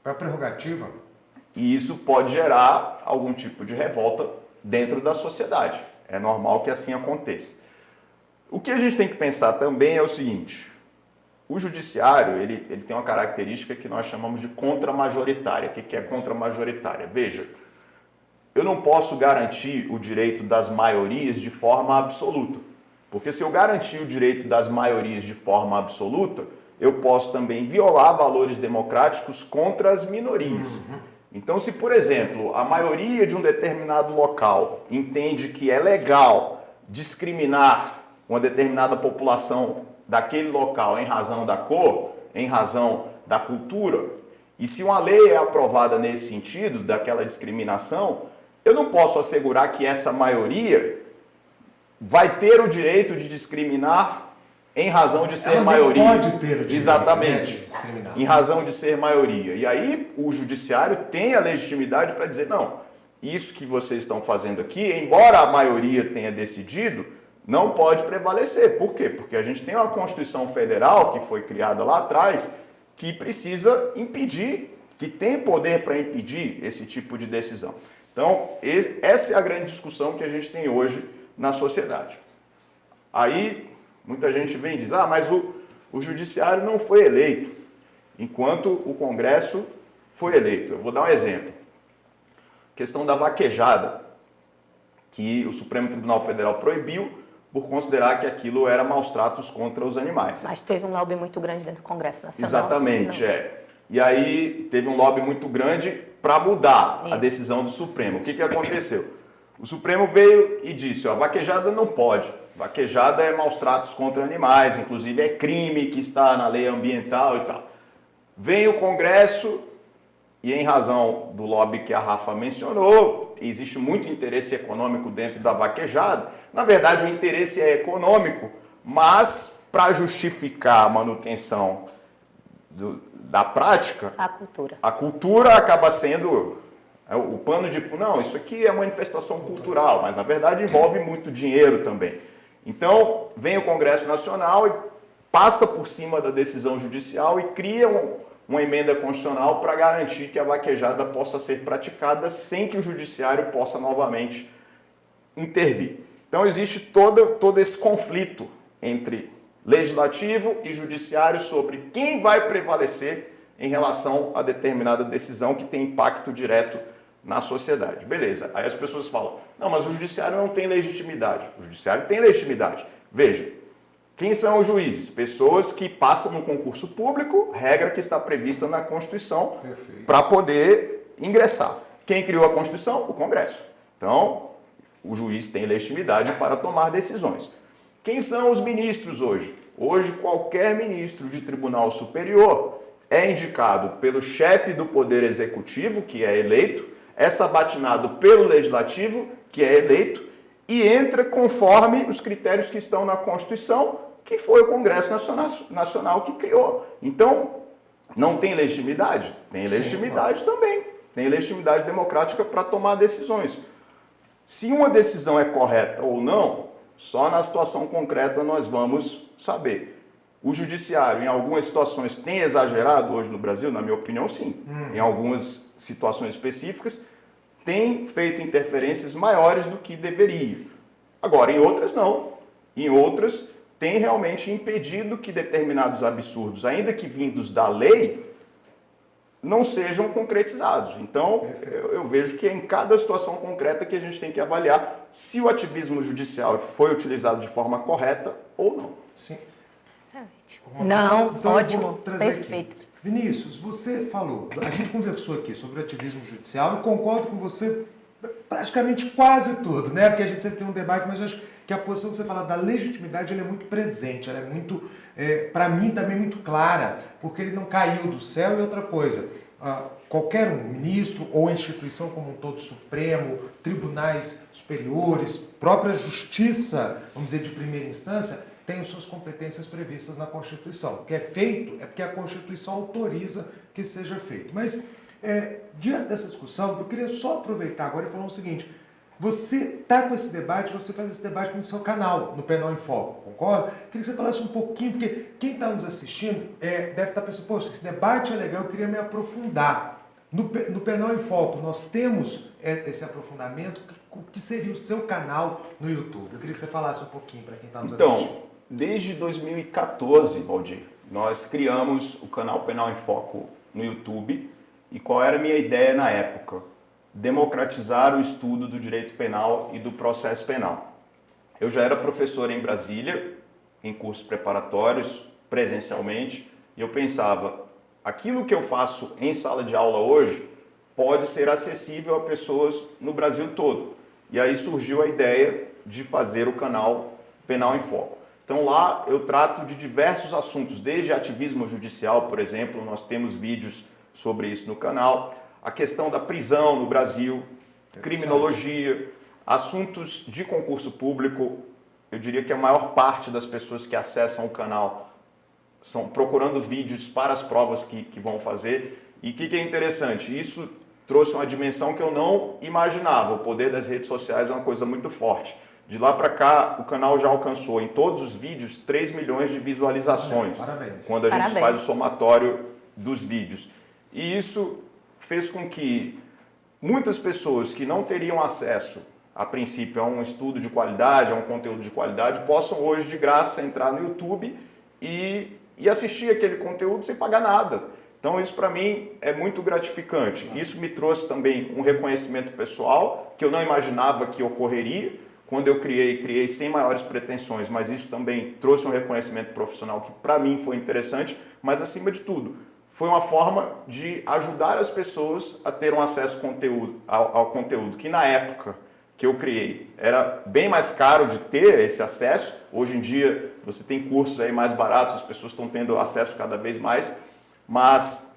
É a prerrogativa. E isso pode gerar algum tipo de revolta dentro da sociedade. É normal que assim aconteça. O que a gente tem que pensar também é o seguinte: o judiciário ele tem uma característica que nós chamamos de contramajoritária. O que é contramajoritária? Veja, eu não posso garantir o direito das maiorias de forma absoluta. Porque se eu garantir o direito das maiorias de forma absoluta, eu posso também violar valores democráticos contra as minorias. Então, se, por exemplo, a maioria de um determinado local entende que é legal discriminar uma determinada população daquele local em razão da cor, em razão da cultura. E se uma lei é aprovada nesse sentido, daquela discriminação, eu não posso assegurar que essa maioria vai ter o direito de discriminar em razão de ser Ela maioria. Pode ter o direito, exatamente, né, de discriminar. em razão de ser maioria. E aí o judiciário tem a legitimidade para dizer, não, isso que vocês estão fazendo aqui, embora a maioria tenha decidido, não pode prevalecer. Por quê? Porque a gente tem uma Constituição Federal que foi criada lá atrás, que precisa impedir, que tem poder para impedir esse tipo de decisão. Então, essa é a grande discussão que a gente tem hoje na sociedade. Aí, muita gente vem e diz, mas o judiciário não foi eleito, enquanto o Congresso foi eleito. Eu vou dar um exemplo. A questão da vaquejada, que o Supremo Tribunal Federal proibiu por considerar que aquilo era maus tratos contra os animais. Mas teve um lobby muito grande dentro do Congresso Nacional. Exatamente, E aí teve um lobby muito grande para mudar a decisão do Supremo. O que aconteceu? O Supremo veio e disse, vaquejada não pode. Vaquejada é maus tratos contra animais, inclusive é crime que está na lei ambiental e tal. Vem o Congresso e, em razão do lobby que a Rafa mencionou, existe muito interesse econômico dentro da vaquejada. Na verdade, o interesse é econômico, mas para justificar a manutenção da prática, a cultura acaba sendo o pano de fundo. Não, isso aqui é manifestação cultural, mas na verdade envolve muito dinheiro também. Então, vem o Congresso Nacional e passa por cima da decisão judicial e cria uma emenda constitucional para garantir que a vaquejada possa ser praticada sem que o judiciário possa novamente intervir. Então, existe todo esse conflito entre legislativo e judiciário sobre quem vai prevalecer em relação a determinada decisão que tem impacto direto na sociedade. Beleza, aí as pessoas falam, não, mas o judiciário não tem legitimidade. O judiciário tem legitimidade. Veja, quem são os juízes? Pessoas que passam no concurso público, regra que está prevista na Constituição, para poder ingressar. Quem criou a Constituição? O Congresso. Então, o juiz tem legitimidade para tomar decisões. Quem são os ministros hoje? Hoje, qualquer ministro de tribunal superior é indicado pelo chefe do Poder Executivo, que é eleito, é sabatinado pelo Legislativo, que é eleito, e entra conforme os critérios que estão na Constituição, que foi o Congresso Nacional que criou. Então, não tem legitimidade? Tem legitimidade também. Tem legitimidade democrática para tomar decisões. Se uma decisão é correta ou não, só na situação concreta nós vamos saber. O judiciário, em algumas situações, tem exagerado hoje no Brasil? Na minha opinião, sim. Em algumas situações específicas, tem feito interferências maiores do que deveria. Agora, em outras, não. Em outras, tem realmente impedido que determinados absurdos, ainda que vindos da lei, não sejam concretizados. Então, eu vejo que é em cada situação concreta que a gente tem que avaliar se o ativismo judicial foi utilizado de forma correta ou não. Sim. Não, então, ótimo, perfeito. Aqui. Vinícius, você falou, a gente conversou aqui sobre o ativismo judicial e concordo com você praticamente quase tudo, né? Porque a gente sempre tem um debate, mas eu acho que a posição que você fala da legitimidade ela é muito presente, ela é muito, para mim também muito clara, porque ele não caiu do céu. E outra coisa, qualquer um, ministro ou instituição como um todo, Supremo, tribunais superiores, própria justiça, vamos dizer, de primeira instância, tem as suas competências previstas na Constituição. O que é feito é porque a Constituição autoriza que seja feito. Mas, diante dessa discussão, eu queria só aproveitar agora e falar o seguinte: você está com esse debate, você faz esse debate no seu canal, no Penal em Foco, concorda? Queria que você falasse um pouquinho, porque quem está nos assistindo deve estar pensando, poxa, esse debate é legal, eu queria me aprofundar. No Penal em Foco, nós temos esse aprofundamento. O que seria o seu canal no YouTube? Eu queria que você falasse um pouquinho para quem está nos assistindo. Desde 2014, Valdir, nós criamos o canal Penal em Foco no YouTube. E qual era a minha ideia na época? Democratizar o estudo do direito penal e do processo penal. Eu já era professor em Brasília, em cursos preparatórios, presencialmente, e eu pensava, aquilo que eu faço em sala de aula hoje pode ser acessível a pessoas no Brasil todo. E aí surgiu a ideia de fazer o canal Penal em Foco. Então lá eu trato de diversos assuntos, desde ativismo judicial, por exemplo, nós temos vídeos sobre isso no canal, a questão da prisão no Brasil, criminologia, assuntos de concurso público. Eu diria que a maior parte das pessoas que acessam o canal são procurando vídeos para as provas que vão fazer. E o que é interessante? Isso trouxe uma dimensão que eu não imaginava. O poder das redes sociais é uma coisa muito forte. De lá para cá, o canal já alcançou em todos os vídeos 3 milhões de visualizações. Parabéns. Quando a gente faz o somatório dos vídeos. E isso fez com que muitas pessoas que não teriam acesso, a princípio, a um estudo de qualidade, a um conteúdo de qualidade, possam hoje, de graça, entrar no YouTube e assistir aquele conteúdo sem pagar nada. Então, isso para mim é muito gratificante. Isso me trouxe também um reconhecimento pessoal que eu não imaginava que ocorreria. Quando eu criei sem maiores pretensões, mas isso também trouxe um reconhecimento profissional que para mim foi interessante, mas acima de tudo, foi uma forma de ajudar as pessoas a ter um acesso ao conteúdo, que na época que eu criei era bem mais caro de ter esse acesso. Hoje em dia você tem cursos aí mais baratos, as pessoas estão tendo acesso cada vez mais, mas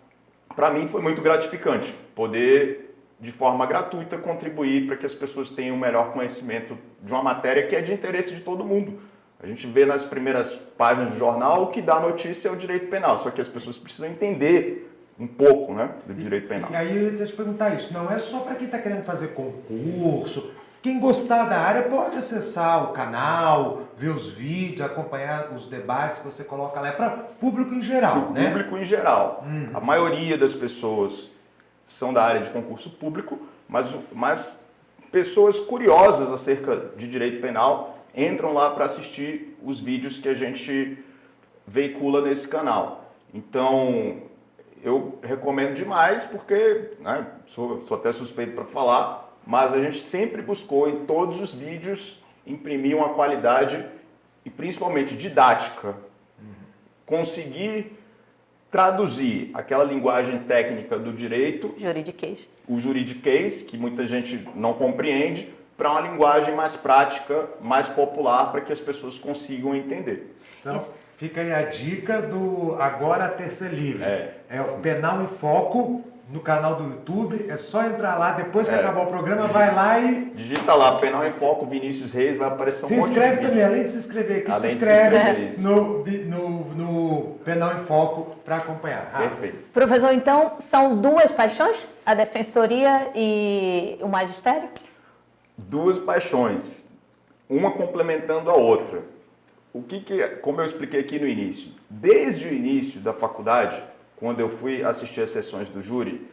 para mim foi muito gratificante poder, de forma gratuita, contribuir para que as pessoas tenham um melhor conhecimento de uma matéria que é de interesse de todo mundo. A gente vê nas primeiras páginas do jornal o que dá notícia é o direito penal, só que as pessoas precisam entender um pouco, né, do direito penal. E aí eu ia te perguntar isso, não é só para quem está querendo fazer concurso. Quem gostar da área pode acessar o canal, ver os vídeos, acompanhar os debates que você coloca lá. É para público em geral, né? Público em geral. A maioria das pessoas são da área de concurso público, mas pessoas curiosas acerca de direito penal entram lá para assistir os vídeos que a gente veicula nesse canal. Então, eu recomendo demais porque, né, sou até suspeito para falar, mas a gente sempre buscou em todos os vídeos imprimir uma qualidade e principalmente didática. Conseguir traduzir aquela linguagem técnica do direito, o juridiquês, que muita gente não compreende, para uma linguagem mais prática, mais popular, para que as pessoas consigam entender. Então, fica aí a dica do Agora a Terça Livre. É o Penal em Foco no canal do YouTube. É só entrar lá, depois que acabar o programa, vai lá e... Digita lá, Penal em Foco, Vinícius Reis, vai aparecer um monte de vídeo. Se inscreve também, além de se inscrever aqui, se inscreve no Penal em Foco para acompanhar. Perfeito. Professor, então, são duas paixões? A defensoria e o magistério? Duas paixões, uma complementando a outra. Como eu expliquei aqui no início, desde o início da faculdade, quando eu fui assistir às sessões do júri,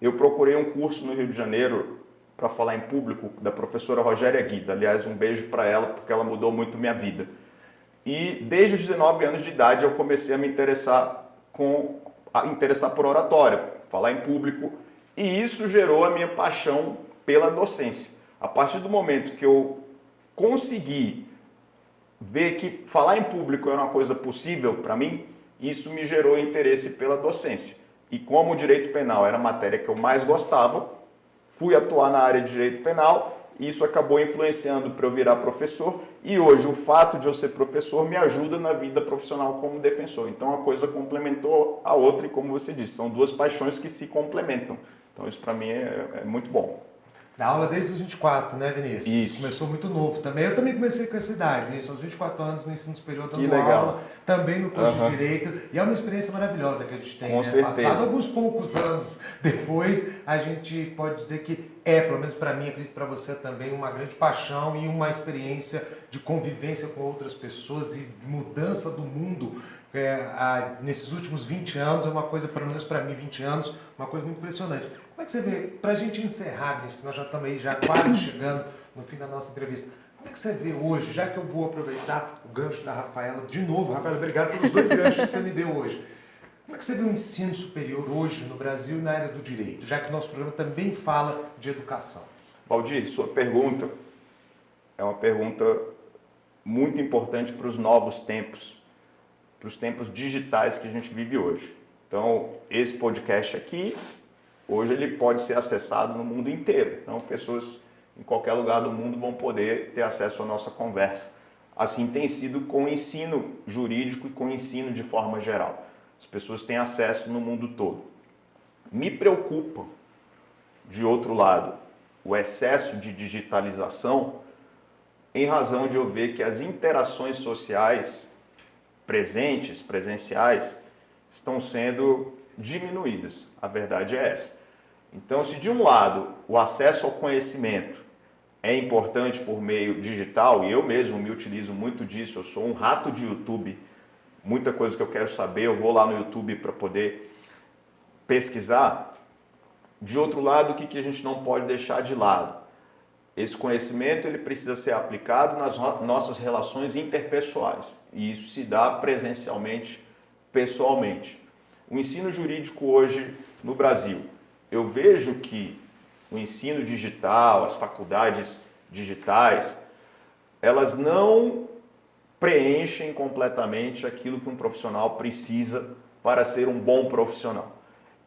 eu procurei um curso no Rio de Janeiro para falar em público da professora Rogéria Guida. Aliás, um beijo para ela, porque ela mudou muito minha vida. E desde os 19 anos de idade eu comecei a me interessar por oratória, falar em público, e isso gerou a minha paixão pela docência. A partir do momento que eu consegui ver que falar em público era uma coisa possível para mim, isso me gerou interesse pela docência. E como o direito penal era a matéria que eu mais gostava, fui atuar na área de direito penal e isso acabou influenciando para eu virar professor. E hoje o fato de eu ser professor me ajuda na vida profissional como defensor. Então a coisa complementou a outra e, como você disse, são duas paixões que se complementam. Então isso para mim é muito bom. Dá aula desde os 24, né, Vinícius? Isso. Começou muito novo também. Eu também comecei com essa idade, Vinícius, aos 24 anos no ensino superior, dando aula, também no curso de Direito. E é uma experiência maravilhosa que a gente tem, com certeza. Passado alguns poucos anos depois, a gente pode dizer que pelo menos para mim, acredito para você também, uma grande paixão e uma experiência de convivência com outras pessoas e mudança do mundo. Nesses últimos 20 anos, é uma coisa, pelo menos para mim, 20 anos, uma coisa muito impressionante. Como é que você vê, para a gente encerrar, Vinícius, que nós já estamos aí já quase chegando no fim da nossa entrevista, como é que você vê hoje, já que eu vou aproveitar o gancho da Rafaela, de novo, Rafaela, obrigado pelos dois ganchos que você me deu hoje. Como é que você vê o ensino superior hoje no Brasil e na área do direito, já que o nosso programa também fala de educação? Valdir, sua pergunta é uma pergunta muito importante para os novos tempos, para os tempos digitais que a gente vive hoje. Então, esse podcast aqui, hoje ele pode ser acessado no mundo inteiro. Então, pessoas em qualquer lugar do mundo vão poder ter acesso à nossa conversa. Assim tem sido com o ensino jurídico e com o ensino de forma geral. As pessoas têm acesso no mundo todo. Me preocupa, de outro lado, o excesso de digitalização, em razão de eu ver que as interações sociais presenciais, estão sendo diminuídas. A verdade é essa. Então, se de um lado o acesso ao conhecimento é importante por meio digital, e eu mesmo me utilizo muito disso, eu sou um rato de YouTube, muita coisa que eu quero saber, eu vou lá no YouTube para poder pesquisar. De outro lado, o que a gente não pode deixar de lado? Esse conhecimento ele precisa ser aplicado nas nossas relações interpessoais, e isso se dá presencialmente, pessoalmente. O ensino jurídico hoje no Brasil, eu vejo que o ensino digital, as faculdades digitais, elas não preenchem completamente aquilo que um profissional precisa para ser um bom profissional.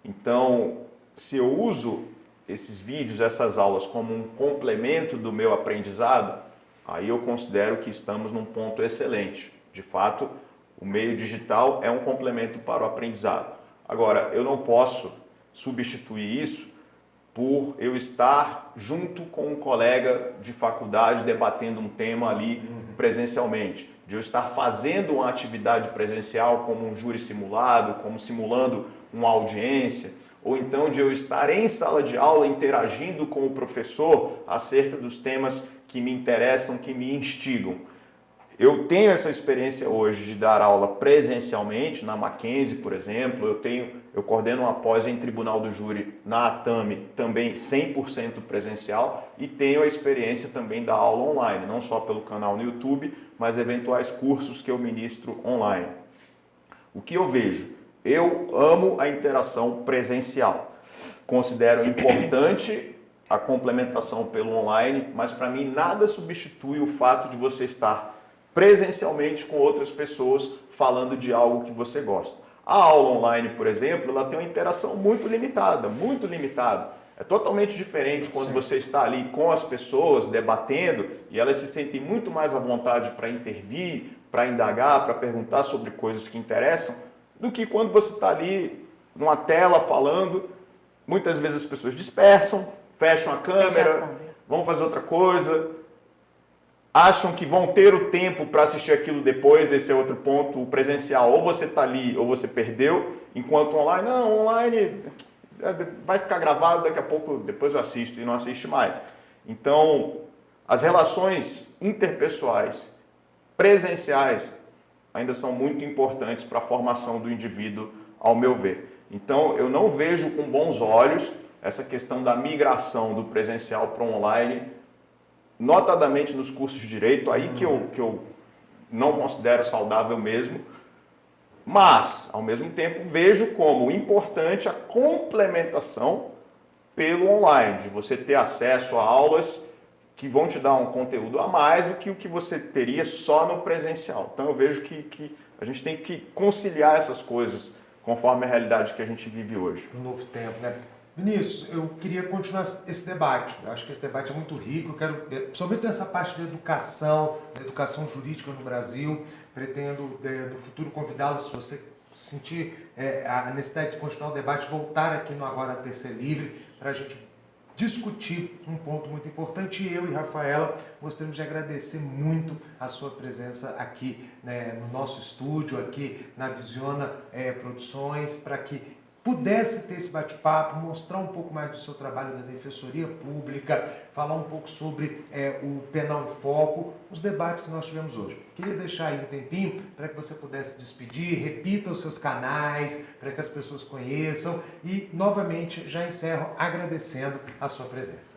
Então, se eu uso esses vídeos, essas aulas como um complemento do meu aprendizado, aí eu considero que estamos num ponto excelente. De fato, o meio digital é um complemento para o aprendizado. Agora, eu não posso substituir isso por eu estar junto com um colega de faculdade debatendo um tema ali presencialmente, de eu estar fazendo uma atividade presencial como um júri simulado, como simulando uma audiência, ou então de eu estar em sala de aula interagindo com o professor acerca dos temas que me interessam, que me instigam. Eu tenho essa experiência hoje de dar aula presencialmente, na Mackenzie, por exemplo, eu coordeno uma pós em Tribunal do Júri na ATAME, também 100% presencial, e tenho a experiência também da aula online, não só pelo canal no YouTube, mas eventuais cursos que eu ministro online. O que eu vejo? Eu amo a interação presencial. Considero importante a complementação pelo online, mas para mim nada substitui o fato de você estar presencialmente com outras pessoas falando de algo que você gosta. A aula online, por exemplo, ela tem uma interação muito limitada, muito limitada. É totalmente diferente quando você está ali com as pessoas debatendo e elas se sentem muito mais à vontade para intervir, para indagar, para perguntar sobre coisas que interessam, do que quando você está ali numa tela falando. Muitas vezes as pessoas dispersam, fecham a câmera, vão fazer outra coisa, acham que vão ter o tempo para assistir aquilo depois. Esse é outro ponto. O presencial, ou você está ali ou você perdeu, enquanto online, não, online vai ficar gravado, daqui a pouco depois eu assisto, e não assiste mais. Então, as relações interpessoais presenciais ainda são muito importantes para a formação do indivíduo, ao meu ver. Então, eu não vejo com bons olhos essa questão da migração do presencial para o online, notadamente nos cursos de direito, aí que eu não considero saudável mesmo, mas, ao mesmo tempo, vejo como importante a complementação pelo online, de você ter acesso a aulas que vão te dar um conteúdo a mais do que o que você teria só no presencial. Então eu vejo que a gente tem que conciliar essas coisas conforme a realidade que a gente vive hoje. No novo tempo, né? Vinícius, eu queria continuar esse debate. Eu acho que esse debate é muito rico. Eu quero, principalmente nessa parte da educação jurídica no Brasil, pretendo, no futuro, convidá-lo, se você sentir a necessidade de continuar o debate, voltar aqui no Agora Terça é Livre, para a gente discutir um ponto muito importante. E eu e Rafaela gostaríamos de agradecer muito a sua presença aqui, né, no nosso estúdio, aqui na Visiona Produções, para que pudesse ter esse bate-papo, mostrar um pouco mais do seu trabalho na Defensoria Pública, falar um pouco sobre o Penal em Foco, os debates que nós tivemos hoje. Queria deixar aí um tempinho para que você pudesse despedir, repita os seus canais, para que as pessoas conheçam e, novamente, já encerro agradecendo a sua presença.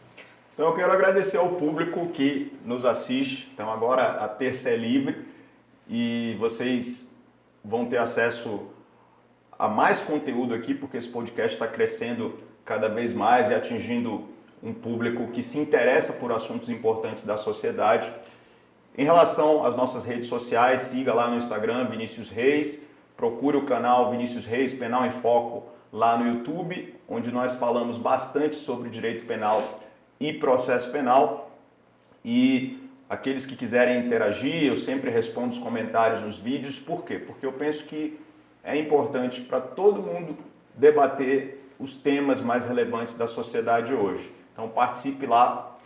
Então, eu quero agradecer ao público que nos assiste. Então, agora a Terça é Livre e vocês vão ter acesso a mais conteúdo aqui, porque esse podcast está crescendo cada vez mais e atingindo um público que se interessa por assuntos importantes da sociedade. Em relação às nossas redes sociais, siga lá no Instagram, Vinícius Reis, procure o canal Vinícius Reis Penal em Foco lá no YouTube, onde nós falamos bastante sobre direito penal e processo penal. E aqueles que quiserem interagir, eu sempre respondo os comentários nos vídeos. Por quê? Porque eu penso que é importante para todo mundo debater os temas mais relevantes da sociedade hoje. Então participe lá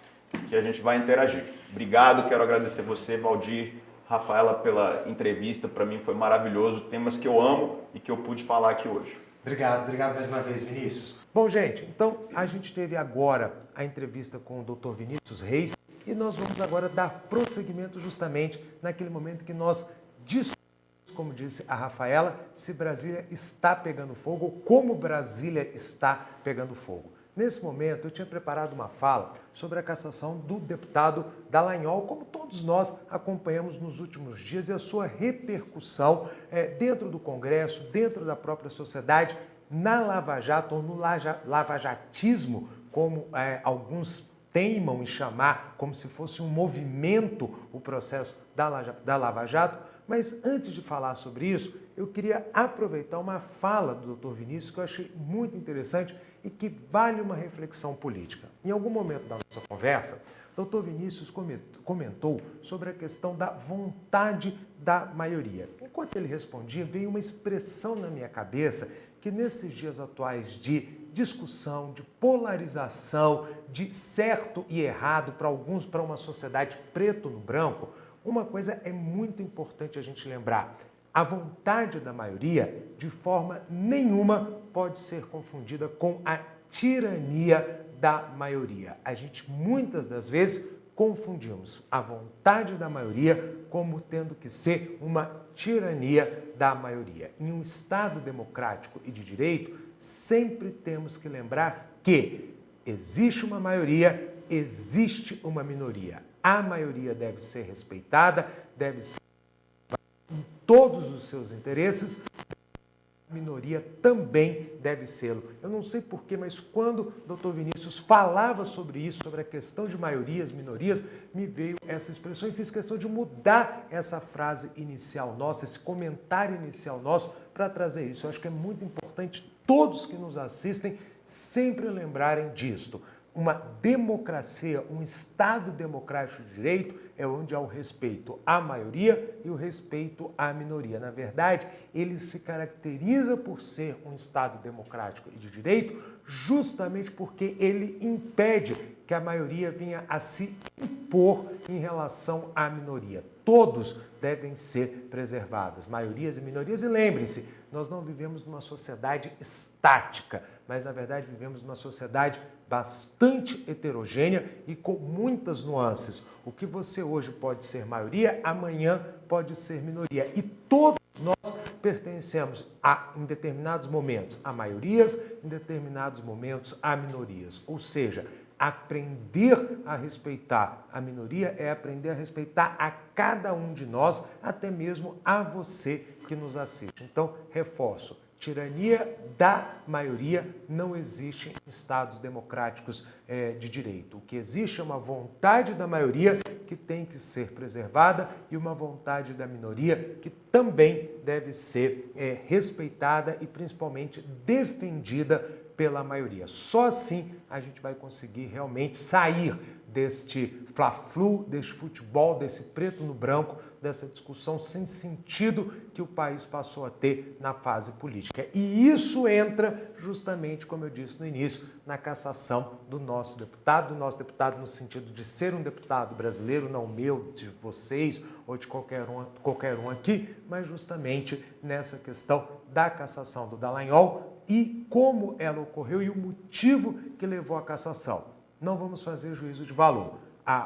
que a gente vai interagir. Obrigado, quero agradecer você, Valdir, Rafaela, pela entrevista. Para mim foi maravilhoso, temas que eu amo e que eu pude falar aqui hoje. Obrigado mais uma vez, Vinícius. Bom, gente, então a gente teve agora a entrevista com o Dr. Vinícius Reis e nós vamos agora dar prosseguimento justamente naquele momento que nós discutimos, como disse a Rafaela, se Brasília está pegando fogo ou como Brasília está pegando fogo. Nesse momento, eu tinha preparado uma fala sobre a cassação do deputado Dallagnol, como todos nós acompanhamos nos últimos dias, e a sua repercussão dentro do Congresso, dentro da própria sociedade, na Lava Jato ou no lavajatismo, como alguns teimam em chamar, como se fosse um movimento o processo da Lava Jato. Mas antes de falar sobre isso, eu queria aproveitar uma fala do Dr. Vinícius que eu achei muito interessante e que vale uma reflexão política. Em algum momento da nossa conversa, o Dr. Vinícius comentou sobre a questão da vontade da maioria. Enquanto ele respondia, veio uma expressão na minha cabeça que nesses dias atuais de discussão, de polarização, de certo e errado para alguns, para uma sociedade preto no branco, uma coisa é muito importante a gente lembrar. A vontade da maioria, de forma nenhuma, pode ser confundida com a tirania da maioria. A gente, muitas das vezes, confundimos a vontade da maioria como tendo que ser uma tirania da maioria. Em um Estado democrático e de direito, sempre temos que lembrar que existe uma maioria, existe uma minoria. A maioria deve ser respeitada, deve ser em todos os seus interesses, a minoria também deve sê-lo. Eu não sei porquê, mas quando o Dr. Vinícius falava sobre isso, sobre a questão de maiorias, minorias, me veio essa expressão e fiz questão de mudar essa frase inicial nossa, esse comentário inicial nosso, para trazer isso. Eu acho que é muito importante todos que nos assistem sempre lembrarem disto. Uma democracia, um Estado democrático de direito é onde há o respeito à maioria e o respeito à minoria. Na verdade, ele se caracteriza por ser um Estado democrático e de direito justamente porque ele impede que a maioria venha a se impor em relação à minoria. Todos devem ser preservados, maiorias e minorias. E lembrem-se, nós não vivemos numa sociedade estática, mas na verdade vivemos numa sociedade bastante heterogênea e com muitas nuances. O que você hoje pode ser maioria, amanhã pode ser minoria. E todos nós pertencemos, em determinados momentos, a maiorias, em determinados momentos, a minorias. Ou seja, aprender a respeitar a minoria é aprender a respeitar a cada um de nós, até mesmo a você que nos assiste. Então, reforço. Tirania da maioria não existe em Estados democráticos de direito. O que existe é uma vontade da maioria que tem que ser preservada e uma vontade da minoria que também deve ser respeitada e principalmente defendida pela maioria. Só assim a gente vai conseguir realmente sair deste fla-flu, deste futebol, desse preto no branco, dessa discussão sem sentido que o país passou a ter na fase política. E isso entra justamente, como eu disse no início, na cassação do nosso deputado no sentido de ser um deputado brasileiro, não meu, de vocês ou de qualquer um aqui, mas justamente nessa questão da cassação do Dallagnol e como ela ocorreu e o motivo que levou à cassação. Não vamos fazer juízo de valor.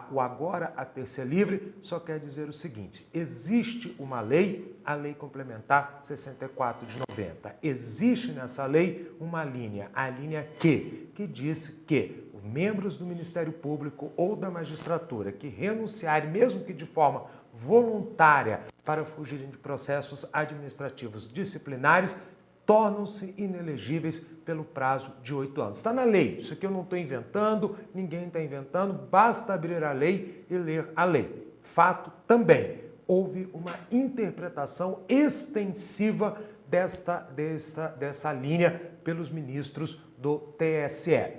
O agora a ter-se livre só quer dizer o seguinte: existe uma lei, a Lei Complementar 64 de 90. Existe nessa lei uma linha, a linha Q, que diz que os membros do Ministério Público ou da magistratura que renunciarem, mesmo que de forma voluntária, para fugirem de processos administrativos disciplinares, tornam-se inelegíveis pelo prazo de 8 anos. Está na lei, isso aqui eu não estou inventando, ninguém está inventando, basta abrir a lei e ler a lei. Fato também, houve uma interpretação extensiva dessa linha pelos ministros do TSE.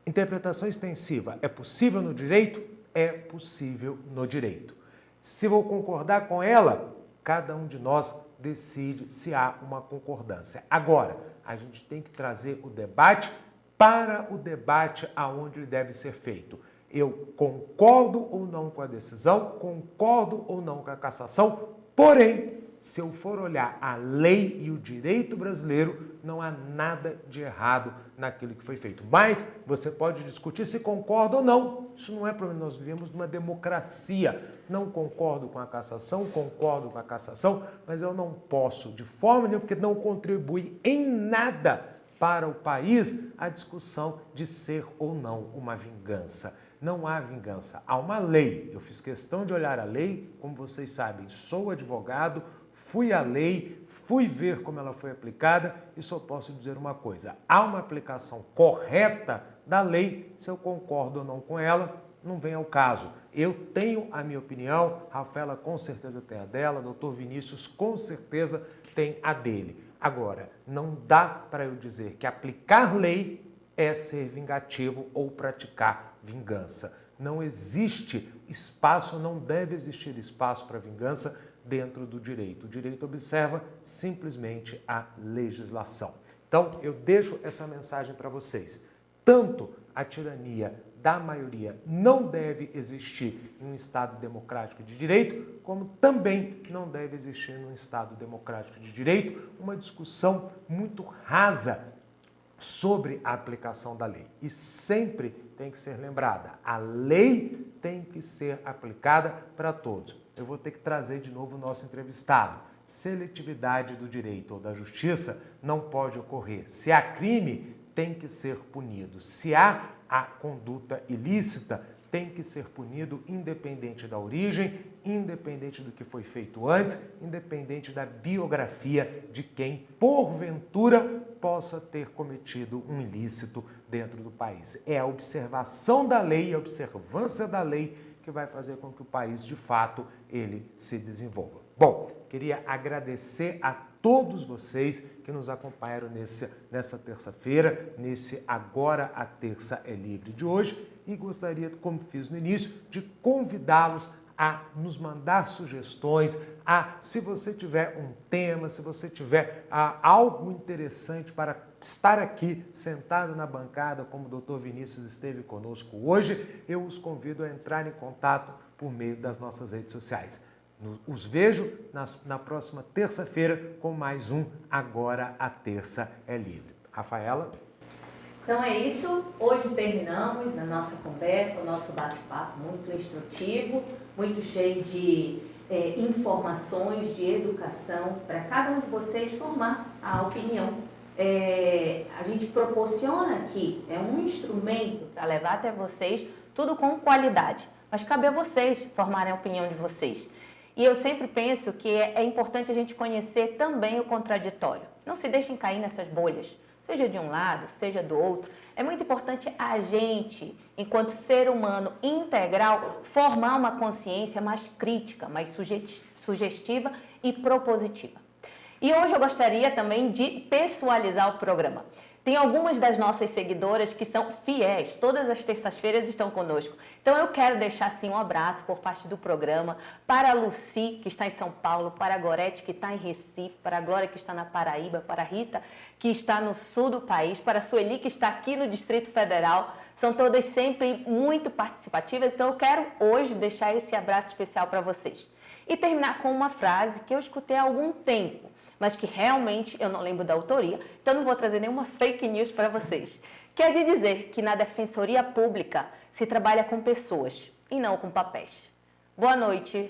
Interpretação extensiva é possível no direito? é possível no direito. Se vou concordar com ela, cada um de nós decide se há uma concordância. Agora, a gente tem que trazer o debate para o debate aonde ele deve ser feito. Eu concordo ou não com a decisão, concordo ou não com a cassação, porém, se eu for olhar a lei e o direito brasileiro, não há nada de errado naquilo que foi feito. Mas você pode discutir se concorda ou não. Isso não é problema. Nós vivemos numa democracia. Não concordo com a cassação, concordo com a cassação, mas eu não posso, de forma nenhuma, porque não contribui em nada para o país a discussão de ser ou não uma vingança. Não há vingança, há uma lei. Eu fiz questão de olhar a lei, como vocês sabem, sou advogado, fui à lei, fui ver como ela foi aplicada e só posso dizer uma coisa: há uma aplicação correta da lei, se eu concordo ou não com ela, não vem ao caso. Eu tenho a minha opinião, Rafaela com certeza tem a dela, doutor Vinícius com certeza tem a dele. Agora, não dá para eu dizer que aplicar lei é ser vingativo ou praticar vingança. Não existe espaço, não deve existir espaço para vingança dentro do direito. O direito observa simplesmente a legislação. Então, eu deixo essa mensagem para vocês. Tanto a tirania da maioria não deve existir em um Estado democrático de direito, como também não deve existir num Estado democrático de direito uma discussão muito rasa sobre a aplicação da lei. E sempre tem que ser lembrada, a lei tem que ser aplicada para todos. Eu vou ter que trazer de novo o nosso entrevistado. Seletividade do direito ou da justiça não pode ocorrer. Se há crime, tem que ser punido. Se há a conduta ilícita, tem que ser punido independente da origem, independente do que foi feito antes, independente da biografia de quem, porventura, possa ter cometido um ilícito dentro do país. É a observação da lei, a observância da lei que vai fazer com que o país, de fato, ele se desenvolva. Bom, queria agradecer a todos vocês que nos acompanharam nessa terça-feira, nesse Agora a Terça é Livre de hoje, e gostaria, como fiz no início, de convidá-los a nos mandar sugestões, se você tiver um tema, se você tiver algo interessante para estar aqui sentado na bancada, como o Dr. Vinícius esteve conosco hoje, eu os convido a entrar em contato por meio das nossas redes sociais. Os vejo na próxima terça-feira com mais um Agora a Terça é Livre. Rafaela? Então é isso, hoje terminamos a nossa conversa, o nosso bate-papo muito instrutivo, muito cheio de informações, de educação, para cada um de vocês formar a opinião. A gente proporciona aqui, é um instrumento para levar até vocês tudo com qualidade, mas cabe a vocês formarem a opinião de vocês. E eu sempre penso que é importante a gente conhecer também o contraditório. Não se deixem cair nessas bolhas, seja de um lado, seja do outro. É muito importante a gente, enquanto ser humano integral, formar uma consciência mais crítica, mais sugestiva e propositiva. E hoje eu gostaria também de pessoalizar o programa. Tem algumas das nossas seguidoras que são fiéis, todas as terças-feiras estão conosco. Então eu quero deixar assim um abraço por parte do programa para a Luci, que está em São Paulo, para a Gorete, que está em Recife, para a Glória, que está na Paraíba, para a Rita, que está no sul do país, para a Sueli, que está aqui no Distrito Federal. São todas sempre muito participativas, então eu quero hoje deixar esse abraço especial para vocês. E terminar com uma frase que eu escutei há algum tempo, mas que realmente eu não lembro da autoria, então não vou trazer nenhuma fake news para vocês. Que é de dizer que na defensoria pública se trabalha com pessoas e não com papéis. Boa noite!